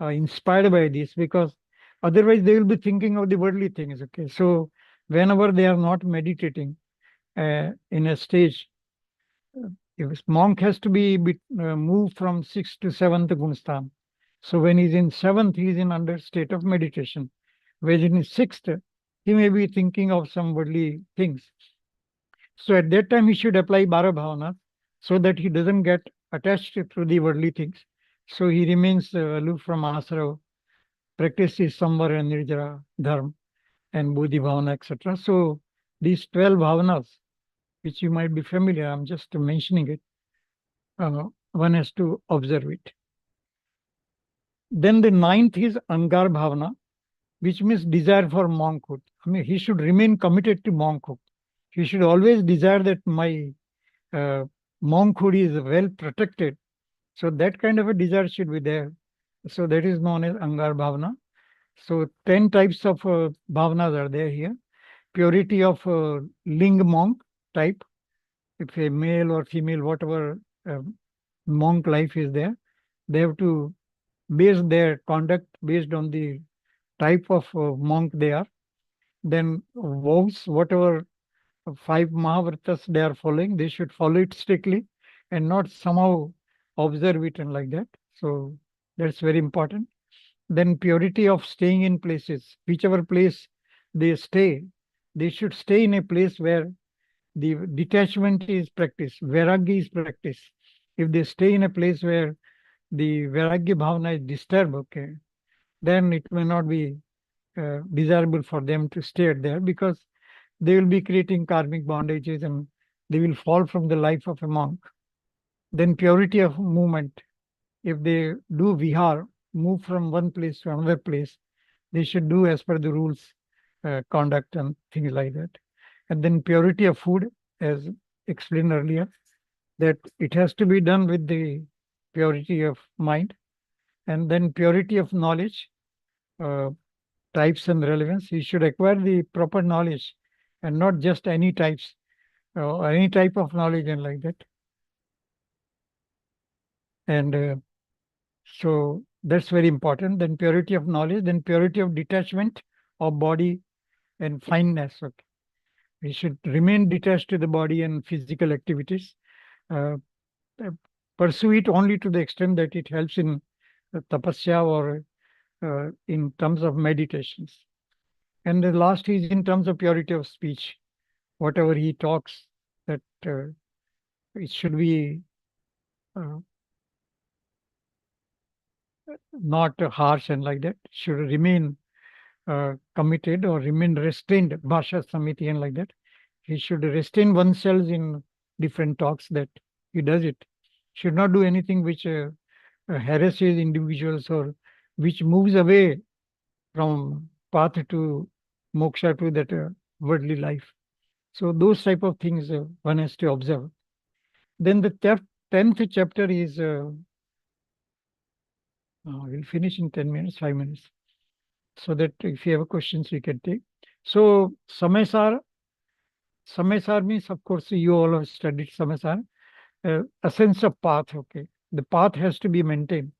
inspired by this, because otherwise they will be thinking of the worldly things. Okay, so whenever they are not meditating in a stage, if monk has to be moved from 6th to 7th gunstan. So when he's in 7th, he's in under state of meditation. Whereas in 6th, he may be thinking of some worldly things. So at that time, he should apply Bara Bhavana so that he doesn't get attached to the worldly things. So he remains aloof from Asara, practices Samvara and Nirjara, Dharma, and Bodhi Bhavana, etc. So these 12 bhavanas, which you might be familiar, I'm just mentioning it, one has to observe it. Then the 9th is Angar Bhavana, which means desire for monkhood. I mean, he should remain committed to monkhood. He should always desire that my monkhood is well protected. So that kind of a desire should be there. So that is known as Angar Bhavana. So 10 types of bhavanas are there here. Purity of Ling monk type, if a male or female, whatever monk life is there, they have to base their conduct based on the type of monk they are. Then vows, whatever 5 Mahavratas they are following, they should follow it strictly and not somehow observe it and like that. So that's very important. Then purity of staying in places, whichever place they stay, they should stay in a place where the detachment is practiced, vairagya is practiced. If they stay in a place where the Vairagya Bhavana is disturbed, okay, then it may not be desirable for them to stay there, because they will be creating karmic bondages and they will fall from the life of a monk. Then purity of movement, if they do vihar, move from one place to another place, they should do as per the rules, conduct and things like that. And then purity of food, as explained earlier, that it has to be done with the purity of mind. And then purity of knowledge, uh, types and relevance. You should acquire the proper knowledge and not just any types or any type of knowledge and like that. And so that's very important. Then purity of knowledge, then purity of detachment of body and fineness. Okay. We should remain detached to the body and physical activities. Uh, Pursue it only to the extent that it helps in tapasya or in terms of meditations. And the last is in terms of purity of speech. Whatever he talks, that it should be uh, not harsh and like that. Should remain committed or remain restrained, bhasha samiti and like that. He should restrain oneself in different talks that he does it. Should not do anything which harasses individuals or which moves away from path to moksha, to that worldly life. So those type of things one has to observe. Then the 10th chapter is, we'll finish in 10 minutes, 5 minutes, so that if you have questions, we can take. So Samaysar means, of course, you all have studied Samaysar, a sense of path, okay. The path has to be maintained.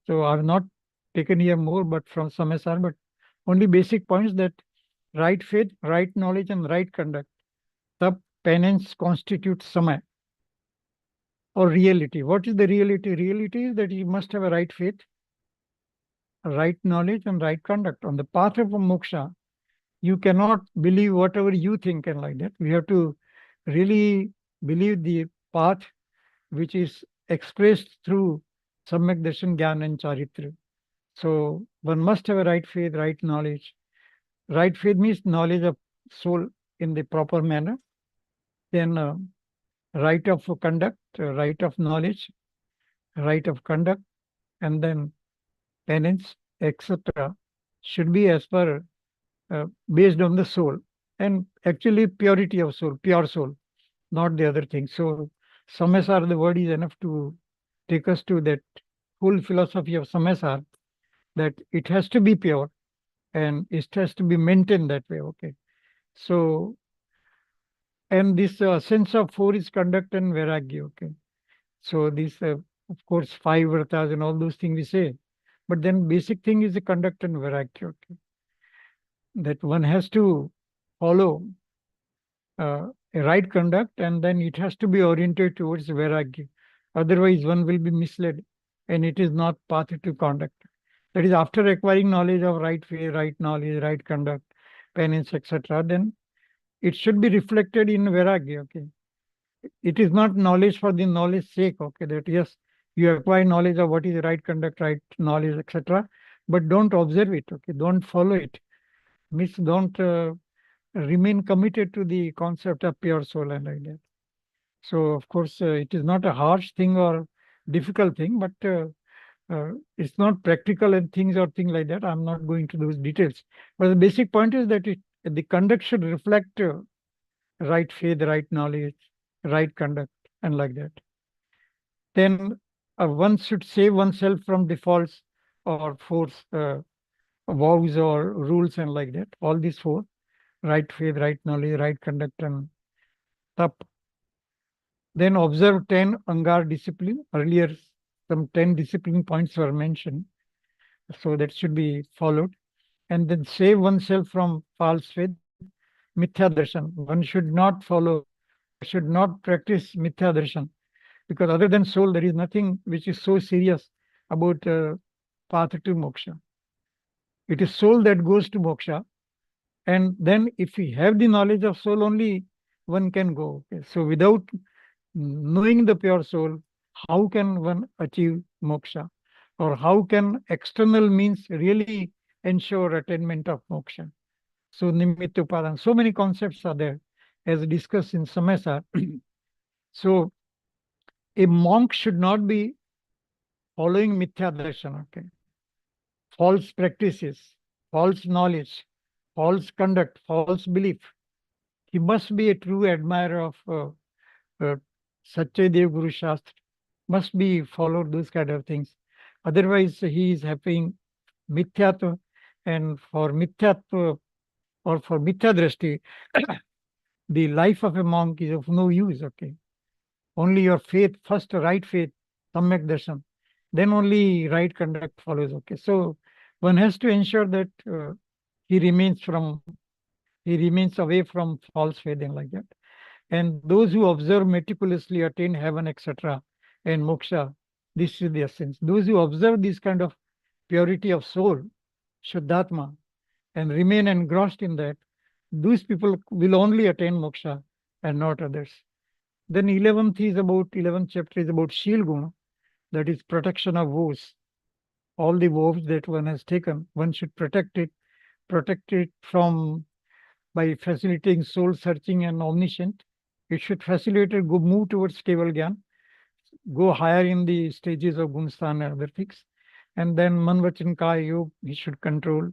So I've not taken here more, but from Samaysar, but only basic points, that right faith, right knowledge, and right conduct. The penance constitutes samay or reality. What is the reality? Reality is that you must have a right faith, right knowledge, and right conduct. On the path of moksha, you cannot believe whatever you think and like that. We have to really believe the path which is expressed through Samyak Darshan, Gyan, and Charitra. So one must have a right faith, right knowledge. Right faith means knowledge of soul in the proper manner. Then right of conduct, right of knowledge, right of conduct, and then penance, etc., should be as per based on the soul, and actually purity of soul, pure soul, not the other thing. So Samasar, the word is enough to take us to that full philosophy of Samasar, that it has to be pure and it has to be maintained that way. Okay. So, and this sense of four is conduct and vairagya. Okay. So this, of course, five vratas and all those things we say, but then basic thing is the conduct and vairagya. Okay. That one has to follow a right conduct, and then it has to be oriented towards vairagya. Otherwise, one will be misled, and it is not path to conduct. That is, after acquiring knowledge of right way, right knowledge, right conduct, penance, etc., then it should be reflected in vairagya. Okay, it is not knowledge for the knowledge sake. Okay, that yes, you acquire knowledge of what is right conduct, right knowledge, etc., but don't observe it. Okay, don't follow it. Means don't remain committed to the concept of pure soul and like that. So, of course, it is not a harsh thing or difficult thing, but it's not practical and things like that. I'm not going to those details. But the basic point is that the conduct should reflect right faith, right knowledge, right conduct, and like that. Then one should save oneself from defaults or force vows or rules and like that. All these four: right faith, right knowledge, right conduct, and tap. Then observe 10 Angar discipline. Earlier, some 10 discipline points were mentioned. So that should be followed. And then save oneself from false faith, mithya darshan. One should not follow, should not practice mithya darshan, because other than soul, there is nothing which is so serious about path to moksha. It is soul that goes to moksha. And then if we have the knowledge of soul only, one can go. Okay. So without knowing the pure soul, how can one achieve moksha? Or how can external means really ensure attainment of moksha? So nimitta upadana, so many concepts are there as discussed in Samasa. So a monk should not be following mithya darshan, okay? False practices, false knowledge, false conduct, false belief. He must be a true admirer of uh, Satyadev Guru Shastra, must be followed those kind of things. Otherwise, he is having mithyatva, and for mithyatva or for mithya drashti, the life of a monk is of no use, okay? Only your faith, first right faith, samyak darshan, then only right conduct follows, okay? So one has to ensure that he remains away from false faith and like that. And those who observe meticulously attain heaven, etc., and moksha, this is the essence. Those who observe this kind of purity of soul, Shuddhatma, and remain engrossed in that, those people will only attain moksha and not others. Then 11th chapter is about Shil Guna, that is protection of vows. All the vows that one has taken, one should protect it from by facilitating soul searching and omniscient. It should facilitate a good move towards Keval Gyan, go higher in the stages of Gunstan and other things. And then Manvachan Kaya Yoga, he should control.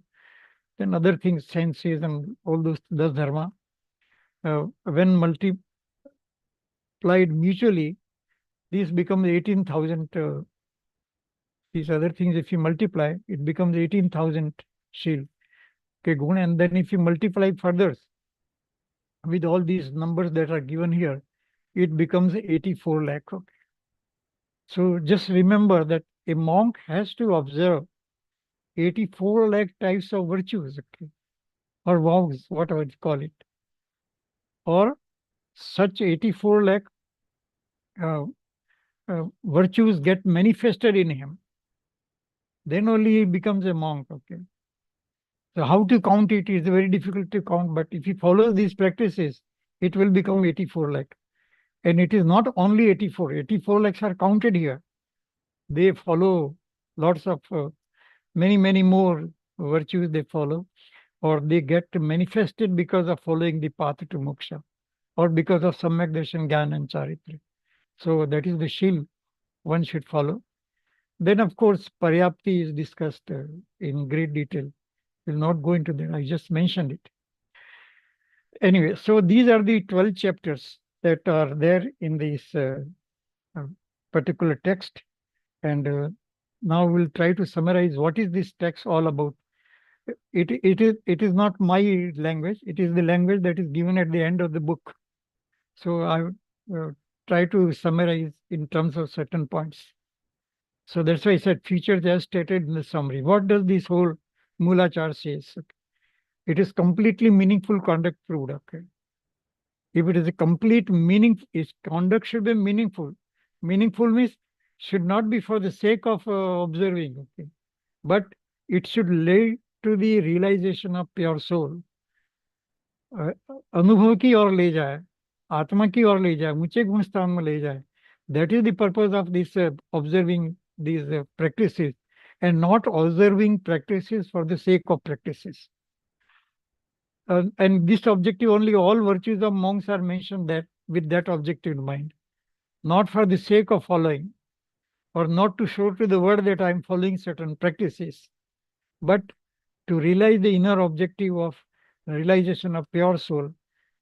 Then other things, senses and all those, das dharma. When multiplied mutually, these become 18,000. These other things, if you multiply, it becomes 18,000 shil. Okay, guna. And then if you multiply further with all these numbers that are given here, it becomes 84 lakh. Okay. So just remember that a monk has to observe 84 lakh types of virtues, okay, or vows, whatever you call it, or such 84 lakh uh, virtues get manifested in him. Then only he becomes a monk, okay. So how to count it is very difficult to count, but if he follows these practices, it will become 84 lakh. And it is not only 84, 84 lakhs are counted here. They follow lots of many more virtues they follow, or they get manifested because of following the path to moksha, or because of samyak darshan, gyan and charitra. So that is the shil one should follow. Then of course paryapti is discussed in great detail. Will not go into that. I just mentioned it. Anyway, so these are the 12 chapters that are there in this particular text. And now we'll try to summarize what is this text all about. It is not my language. It is the language that is given at the end of the book. So I try to summarize in terms of certain points. So that's why I said features as stated in the summary. What does this whole Mulachar says? Okay. It is completely meaningful conduct proved. Okay. If it is a complete meaning, its conduct should be meaningful. Meaningful means should not be for the sake of observing, okay, but it should lead to the realization of pure soul. अनुभव की ओर ले जाए, आत्मा की ओर ले जाए, ऊंचे गुण स्थान में ले जाए. That is the purpose of this observing these practices, and not observing practices for the sake of practices. And this objective only, all virtues of monks are mentioned that with that objective in mind, not for the sake of following, or not to show to the world that I am following certain practices, but to realize the inner objective of realization of pure soul.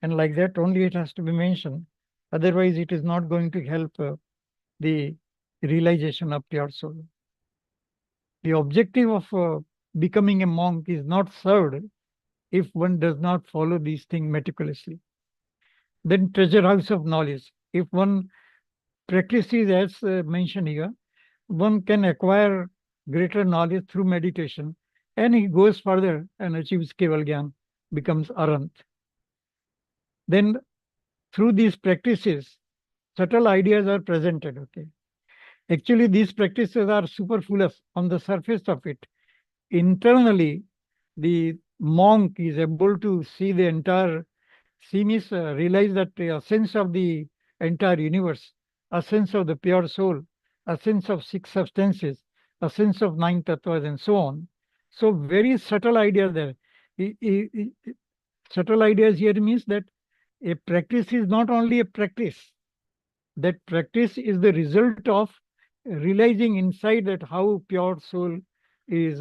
And like that only it has to be mentioned. Otherwise, it is not going to help the realization of pure soul. The objective of becoming a monk is not served if one does not follow these things meticulously. Then treasure house of knowledge. If one practices as mentioned here, one can acquire greater knowledge through meditation, and he goes further and achieves Keval Gyan, becomes Arant. Then through these practices, subtle ideas are presented. Okay. Actually, these practices are superfluous on the surface of it. Internally, the monk is able to see the entire, realize that a sense of the entire universe, a sense of the pure soul, a sense of six substances, a sense of nine tattvas, and so on. So very subtle idea there. Subtle ideas here means that a practice is not only a practice. That practice is the result of realizing inside that how pure soul is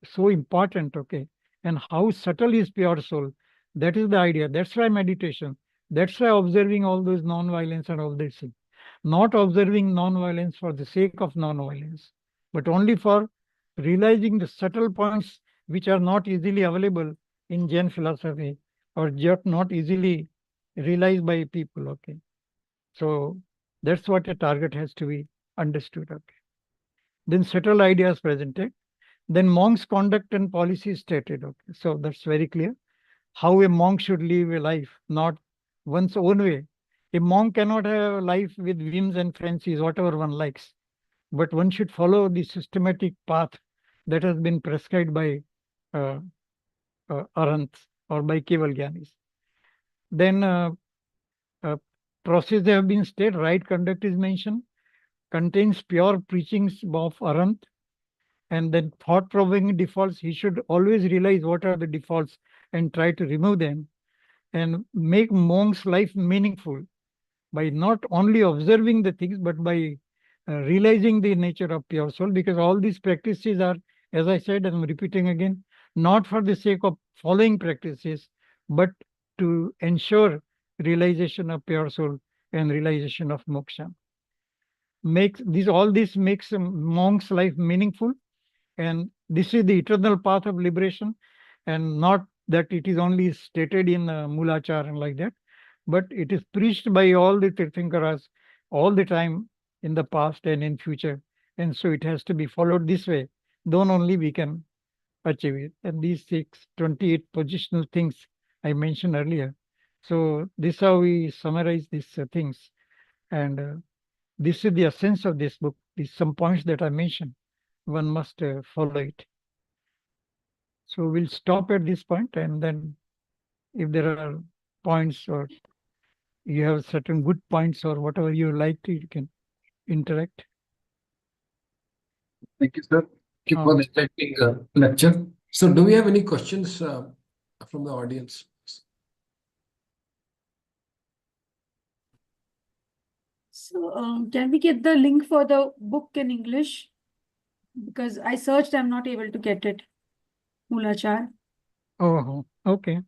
so important, okay, and how subtle is pure soul. That is the idea. That's why meditation. That's why observing all those non-violence and all these things. Not observing non-violence for the sake of non-violence, but only for realizing the subtle points which are not easily available in Jain philosophy or just not easily realized by people, okay. So that's what a target has to be understood. Okay. Then subtle ideas presented. Then monk's conduct and policy stated. Okay. So that's very clear. How a monk should live a life, not one's own way. A monk cannot have a life with whims and fancies, whatever one likes. But one should follow the systematic path that has been prescribed by uh, Arhants or by Keval Gyanis. Then process they have been stated, right conduct is mentioned, contains pure preachings of Arhant, and then thought-provoking defaults. He should always realize what are the defaults and try to remove them, and make monk's life meaningful by not only observing the things, but by realizing the nature of pure soul, because all these practices are, as I said, and I'm repeating again, not for the sake of following practices, but to ensure realization of pure soul and realization of moksha. All this makes a monk's life meaningful, and this is the eternal path of liberation, and not that it is only stated in Mulachar and like that, but it is preached by all the Tirthankaras all the time in the past and in future, and so it has to be followed this way. Then only we can achieve it. And these 28 positional things I mentioned earlier. So this is how we summarize these things, and this is the essence of this book. These some points that I mentioned. One must follow it. So we'll stop at this point, and then if there are points or you have certain good points or whatever you like to, you can interact. Thank you, sir. Thank you for the enlightening lecture. So, do we have any questions from the audience? So, can we get the link for the book in English? Because I searched, I'm not able to get it. Mulachar. Oh, okay.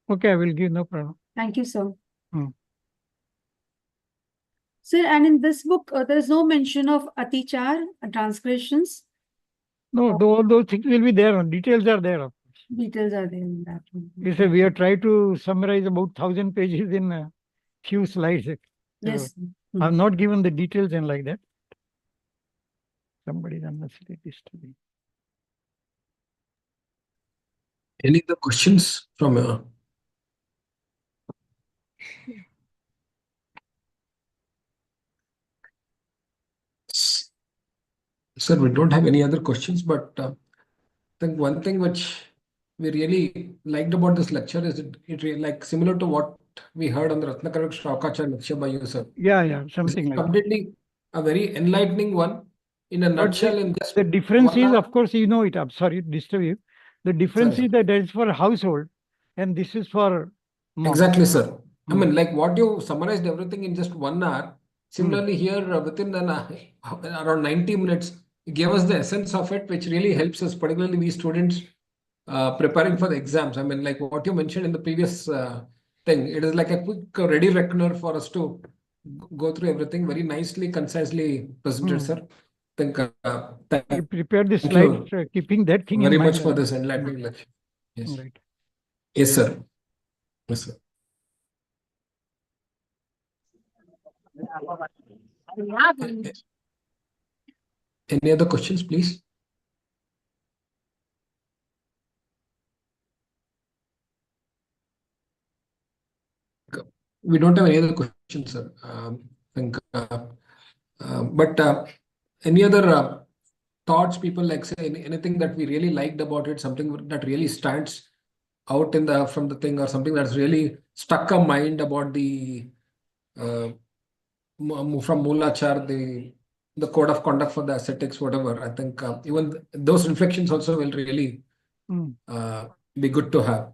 Okay, I will give, no problem. Thank you, sir. Hmm. Sir, and in this book, there is no mention of Atichar, transgressions. No, all those things will be there. Details are there. Details are there in that one. You say we have tried to summarize about 1,000 pages in a few slides. So Yes. I've not given the details and like that. Somebody unnecessarily disturbing. Any other questions from Sir, we don't have any other questions, but I think one thing which we really liked about this lecture is it really like similar to what we heard on the Ratnakarak Shravakacharya lecture by you, sir. Yeah, This something is like that. completely a very enlightening one in a But nutshell. In just the difference 1 is, hour. of course, you know it. I'm sorry to disturb you. The difference Sorry. is that is for household and this is for monk. Exactly, sir. I mean, like what you summarized everything in just 1 hour. Similarly, here within around 90 minutes, you gave us the essence of it, which really helps us, particularly we students preparing for the exams. I mean, like what you mentioned in the previous thing, it is like a quick ready reckoner for us to go through everything very nicely, concisely presented, sir. Think, You prepare the thank slides, you keeping that thing in very mind. much for this enlightening lecture. Yes. Right. Yes, sir. Yes, sir. Any other questions, please? We don't have any other questions, sir. Think, but any other thoughts, people like say anything that we really liked about it, something that really stands out in from the thing, or something that's really stuck a mind about the from Mulachar, the code of conduct for the ascetics, whatever. I think even those reflections also will really Mm. be good to have.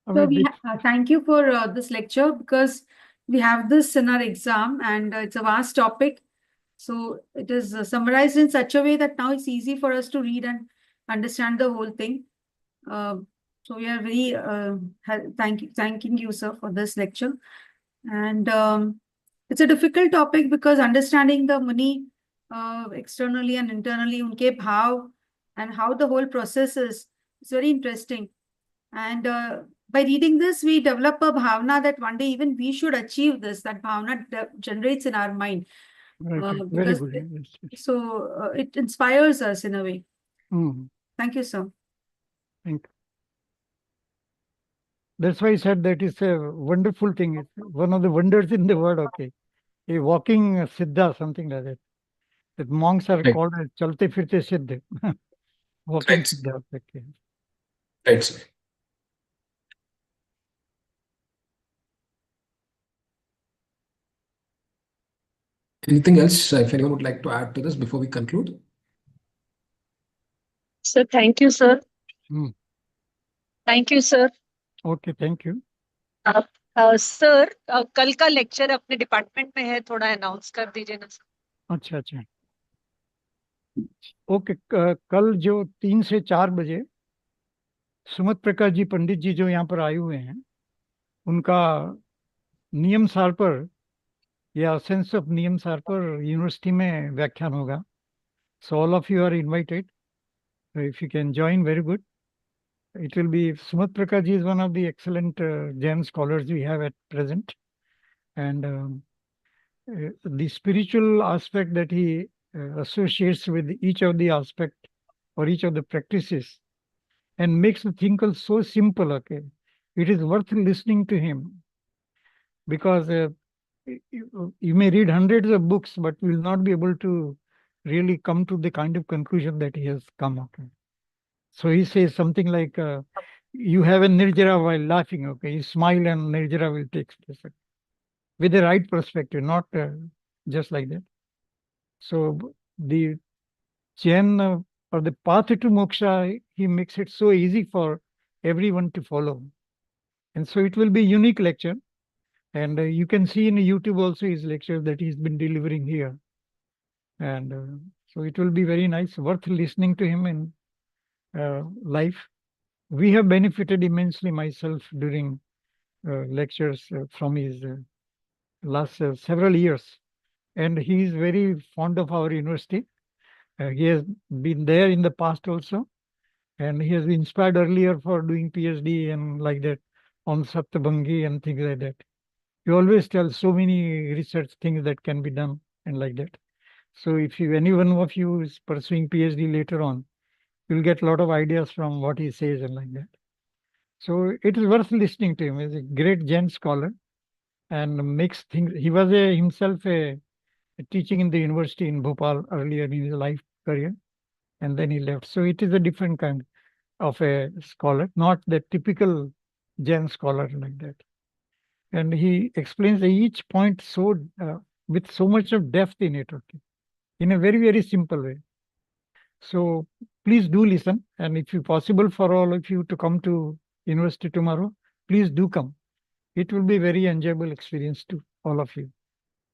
I So mean, thank you for this lecture, because we have this in our exam and it's a vast topic. So it is summarized in such a way that now it's easy for us to read and understand the whole thing. So we are very thanking you, sir, for this lecture. And it's a difficult topic because understanding the Muni externally and internally, unke bhav and how the whole process is very interesting. And by reading this, we develop a bhavna that one day even we should achieve this. That bhavna generates in our mind. right, right. Very Because good. Yes, yes. so it inspires us in a way. Mm. Thank you, sir. Thank you. That's why I said that is a wonderful thing. It's one of the wonders in the world. Okay, a walking Siddha, something like that. That monks are Right. called as Chalte Firte Siddha. Walking Right. Siddha. Okay. Right, sir. Anything else, if anyone would like to add to this before we conclude? So thank you, sir. Mm. Thank you, sir. Okay, thank you. Sir कल का lecture अपने department में है, थोड़ा announce कर दीजिए ना sir. अच्छा अच्छा ओके कल जो 3 से 4 बजे सुमत प्रकाश जी पंडित जी जो यहाँ पर आए हुए हैं, उनका नियम सार पर या सेंस ऑफ नियम सार पर यूनिवर्सिटी में व्याख्यान होगा. So all of you are invited. If you can join, very good. It will be Sumit Prakash is one of the excellent Jain scholars we have at present, and the spiritual aspect that he associates with each of the aspect or each of the practices and makes the thinker so simple. Okay, it is worth listening to him, because you may read hundreds of books, but will not be able to really come to the kind of conclusion that he has come. Okay, so he says something like. You have a nirjara while laughing, okay? You smile and nirjara will take place. Okay? With the right perspective, not just like that. So the Jain or the path to moksha, he makes it so easy for everyone to follow. And so it will be a unique lecture. And you can see in YouTube also his lectures that he's been delivering here. And so it will be very nice, worth listening to him in live. We have benefited immensely myself during lectures from his last several years. And he is very fond of our university. He has been there in the past also. And he has been inspired earlier for doing PhD and like that on Saptabhangi and things like that. He always tells so many research things that can be done and like that. So if you, any one of you is pursuing PhD later on, you'll get a lot of ideas from what he says and like that. So it is worth listening to him. He's a great Jain scholar and makes things. He was himself a teaching in the university in Bhopal earlier in his life career, and then he left. So it is a different kind of a scholar, not the typical Jain scholar like that. And he explains each point so with so much of depth in it, okay, in a very, very simple way. So please do listen, and if it's possible for all of you to come to university tomorrow, please do come. It will be a very enjoyable experience to all of you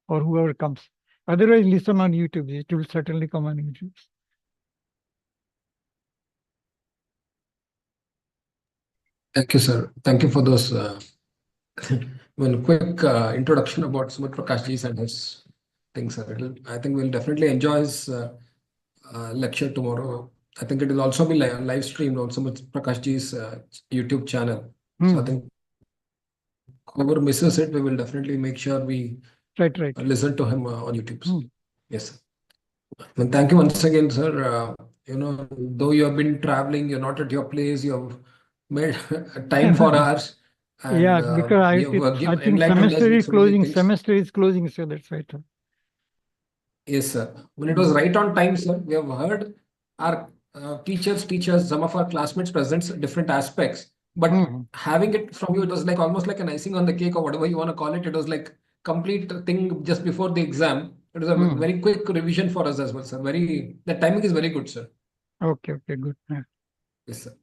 or whoever comes. Otherwise, listen on YouTube. It will certainly come on YouTube. Thank you, sir. Thank you for those one quick introduction about Sumit Prakash ji and his things, sir. I think we'll definitely enjoy his lecture tomorrow. I think it will also be live streamed on Sumit Prakash ji's YouTube channel. So I think whoever misses it, we will definitely make sure we Right. listen to him on YouTube. Yes, sir. Well, thank you once again, sir. Though you have been traveling, you're not at your place, you have made time for us. And Yeah, because I think enlightened us semester with is so many closing. things. Semester is closing, so that's right. Yes, sir. When it was right on time, sir, we have heard our teachers, some of our classmates present different aspects. But Hmm. having it from you, it was like almost like an icing on the cake or whatever you want to call it. It was like complete thing just before the exam. It was a Hmm. very quick revision for us as well, sir. The timing is very good, sir. Okay, good. Yeah. Yes, sir.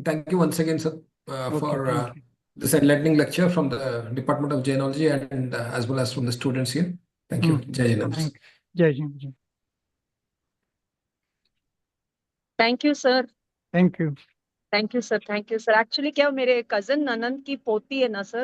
Thank you once again, sir, Okay, for thank you. this enlightening lecture from the Department of Jainology and as well as from the students here. Thank you. Hmm. Jai Jain. Thank Jai Jain. Thank you, sir. Thank you. Thank you, sir. Thank you, sir. Actually, क्या मेरे cousin ननंद की पोती है ना, sir.